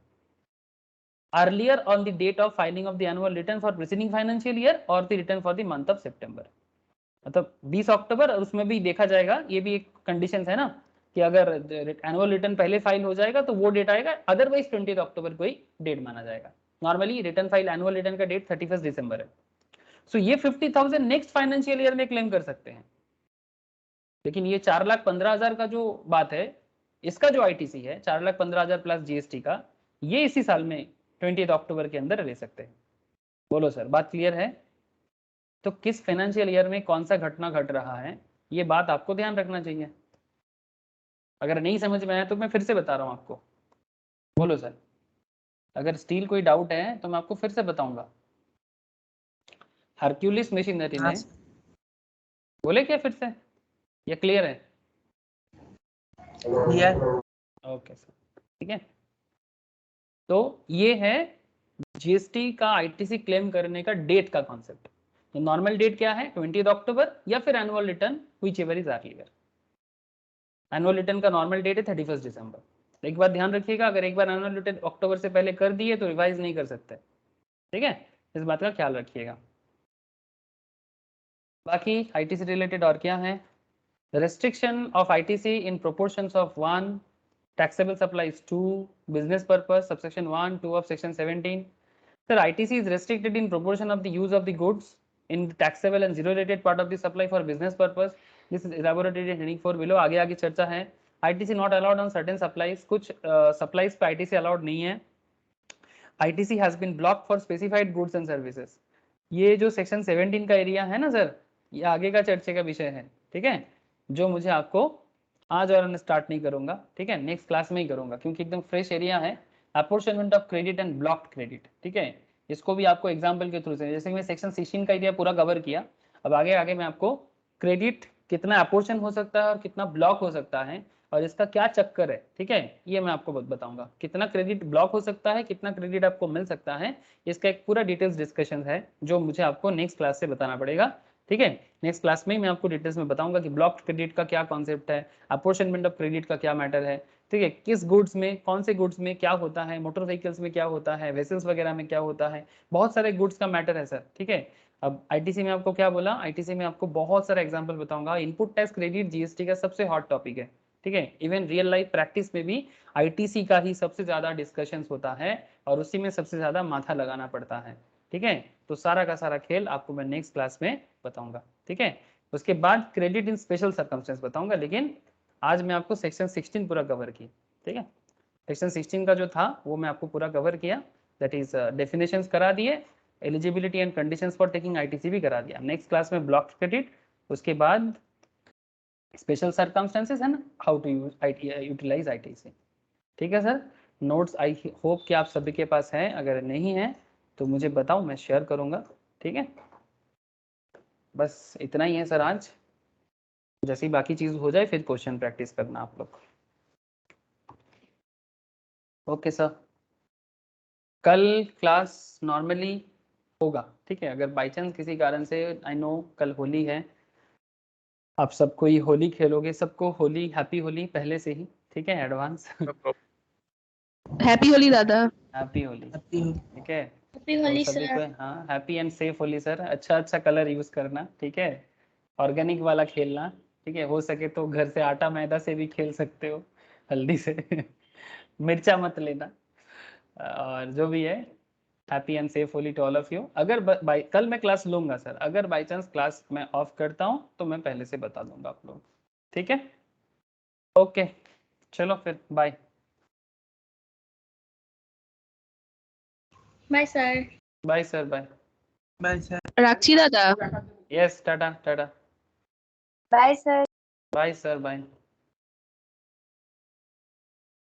Earlier on the date of filing of the annual return for preceding financial year or the return for the month of September, मतलब 20 अक्टूबर, और उसमें भी देखा जाएगा, ये भी एक कंडीशन है ना कि अगर एनुअल रिटर्न पहले फाइल हो जाएगा तो वो डेट आएगा, अदरवाइज 20 अक्टूबर को ही डेट माना जाएगा। Normally return file annual return का डेट 31 दिसंबर है। सो ये 50,000 नेक्स्ट फाइनेंशियल ईयर में क्लेम कर सकते हैं, लेकिन ये 4,15,000 का जो बात है, इसका जो आईटीसी है 4,15,000 प्लस जीएसटी का, ये इसी साल में 20 अक्टूबर के अंदर ले सकते हैं। बोलो सर, बात क्लियर है? तो किस फाइनेंशियल ईयर में कौन सा घटना घट रहा है, ये बात आपको ध्यान रखना चाहिए। अगर नहीं समझ में आया तो मैं फिर से बता रहा हूँ आपको। बोलो सर, अगर स्टील कोई डाउट है तो मैं आपको फिर से बताऊंगा। हरक्यूलिस मशीनरी हाँ ने, बोले क्या फिर से, ये क्लियर है? क्लियर। ओके सर, ठीक है। तो ये है जीएसटी का आईटीसी क्लेम करने का डेट का कॉन्सेप्ट। नॉर्मल डेट क्या है? 20 अक्टूबर या फिर annual return, whichever is earlier. Annual return का नॉर्मल डेट है 31 दिसंबर। एक बात ध्यान रखिएगा, अगर एक बार एनुअल रिटर्न अक्टूबर से पहले कर दिए तो रिवाइज नहीं कर सकते, ठीक है? इस बात का ख्याल रखिएगा। बाकी आईटीसी रिलेटेड और क्या है? restriction of ITC in proportions of 1, taxable supplies 2, business purpose, subsection 1, 2 of section 17. Sir, ITC is restricted in proportion of the use of the goods in the taxable and zero rated part of the supply for business purpose. This is elaborated in heading 4 below. आगे चर्चा है। ITC not allowed on certain supplies, कुछ supplies पे ITC allowed नहीं है। ITC has been blocked for specified goods and services. ये जो section 17 का एरिया है ना सर, ये आगे का चर्चा का विषय है, ठीक है, जो मुझे आपको आज और स्टार्ट नहीं करूंगा, ठीक है, नेक्स्ट क्लास में ही करूंगा, क्योंकि एकदम फ्रेश एरिया है। Apportionment of credit and blocked credit, ठीक है, इसको भी आपको एग्जांपल के थ्रू से, जैसे मैं सेक्शन 16 का एरिया पूरा कवर किया, अब आगे आगे मैं आपको क्रेडिट कितना अपॉर्चन हो सकता है और कितना ब्लॉक हो सकता है और इसका क्या चक्कर है, ठीक है, ये मैं आपको बताऊंगा। कितना क्रेडिट ब्लॉक हो सकता है, कितना क्रेडिट आपको मिल सकता है, इसका एक पूरा डिटेल्स डिस्कशन है जो मुझे आपको नेक्स्ट क्लास से बताना पड़ेगा, ठीक है। नेक्स्ट क्लास में मैं आपको डिटेल्स में बताऊंगा कि ब्लॉक क्रेडिट का क्या कॉन्सेप्ट है, अपॉर्चनमेंट ऑफ क्रेडिट का क्या मैटर है, ठीक है, किस गुड्स में, कौन से गुड्स में क्या होता है, मोटर व्हीकल्स में क्या होता है, वेसल्स वगैरह में क्या होता है, बहुत सारे गुड्स का मैटर है सर, ठीक है। अब आईटीसी में आपको क्या बोला, आईटीसी में आपको बहुत सारा एग्जांपल बताऊंगा। इनपुट टैक्स क्रेडिट जीएसटी का सबसे हॉट टॉपिक है, ठीक है, इवन रियल लाइफ प्रैक्टिस में भी आईटीसी का ही सबसे ज्यादा डिस्कशंस होता है और उसी में सबसे ज्यादा माथा लगाना पड़ता है, ठीक है। तो सारा का सारा खेल आपको मैं नेक्स्ट क्लास में बताऊंगा, ठीक है। उसके बाद क्रेडिट इन स्पेशल सर्कमस्टेंस बताऊंगा, लेकिन आज मैं आपको सेक्शन 16 पूरा कवर की, ठीक है। सेक्शन 16 का जो था वो मैं आपको पूरा कवर किया, दैट इज डेफिनेशंस करा दिए, eligibility and conditions for taking ITC भी करा दिया। नेक्स्ट क्लास में ब्लॉक क्रेडिट, उसके बाद स्पेशल सर्कमस्टेंसेस है ना, हाउ टू यूटिलाइज आईटीसी, ठीक है सर। नोट्स आई होप कि आप सभी के पास है, अगर नहीं है तो मुझे बताओ, मैं शेयर करूंगा, ठीक है। बस इतना ही है सर आज, जैसे ही बाकी चीज हो जाए फिर क्वेश्चन प्रैक्टिस करना आप लोग। ओके सर, कल क्लास नॉर्मली होगा, ठीक है। अगर बाई चांस किसी कारण से, आई नो कल होली है, आप सबको ही होली खेलोगे, सबको होली, हैप्पी होली पहले से ही, ठीक है, एडवांस। हैप्पी होली दादा। हैप्पी होली। हैप्पी होली। ठीक है, हैप्पी तो होली सभी सर। को हाँ happy and safe Holi sir. अच्छा अच्छा कलर यूज करना, ठीक है, ऑर्गेनिक वाला खेलना, ठीक है, हो सके तो घर से आटा मैदा से भी खेल सकते हो, हल्दी से मिर्चा मत लेना। और जो भी है, happy and safe Holi to all of you. अगर बाई कल मैं क्लास लूंगा सर, अगर बाई चांस क्लास मैं ऑफ करता हूँ तो मैं पहले से बता दूंगा आप लोग, ठीक है। ओके चलो फिर bye. Bye sir. Bye sir bye. Bye sir. राक्षी दादा। Yes tata tata. Bye sir. Bye sir bye.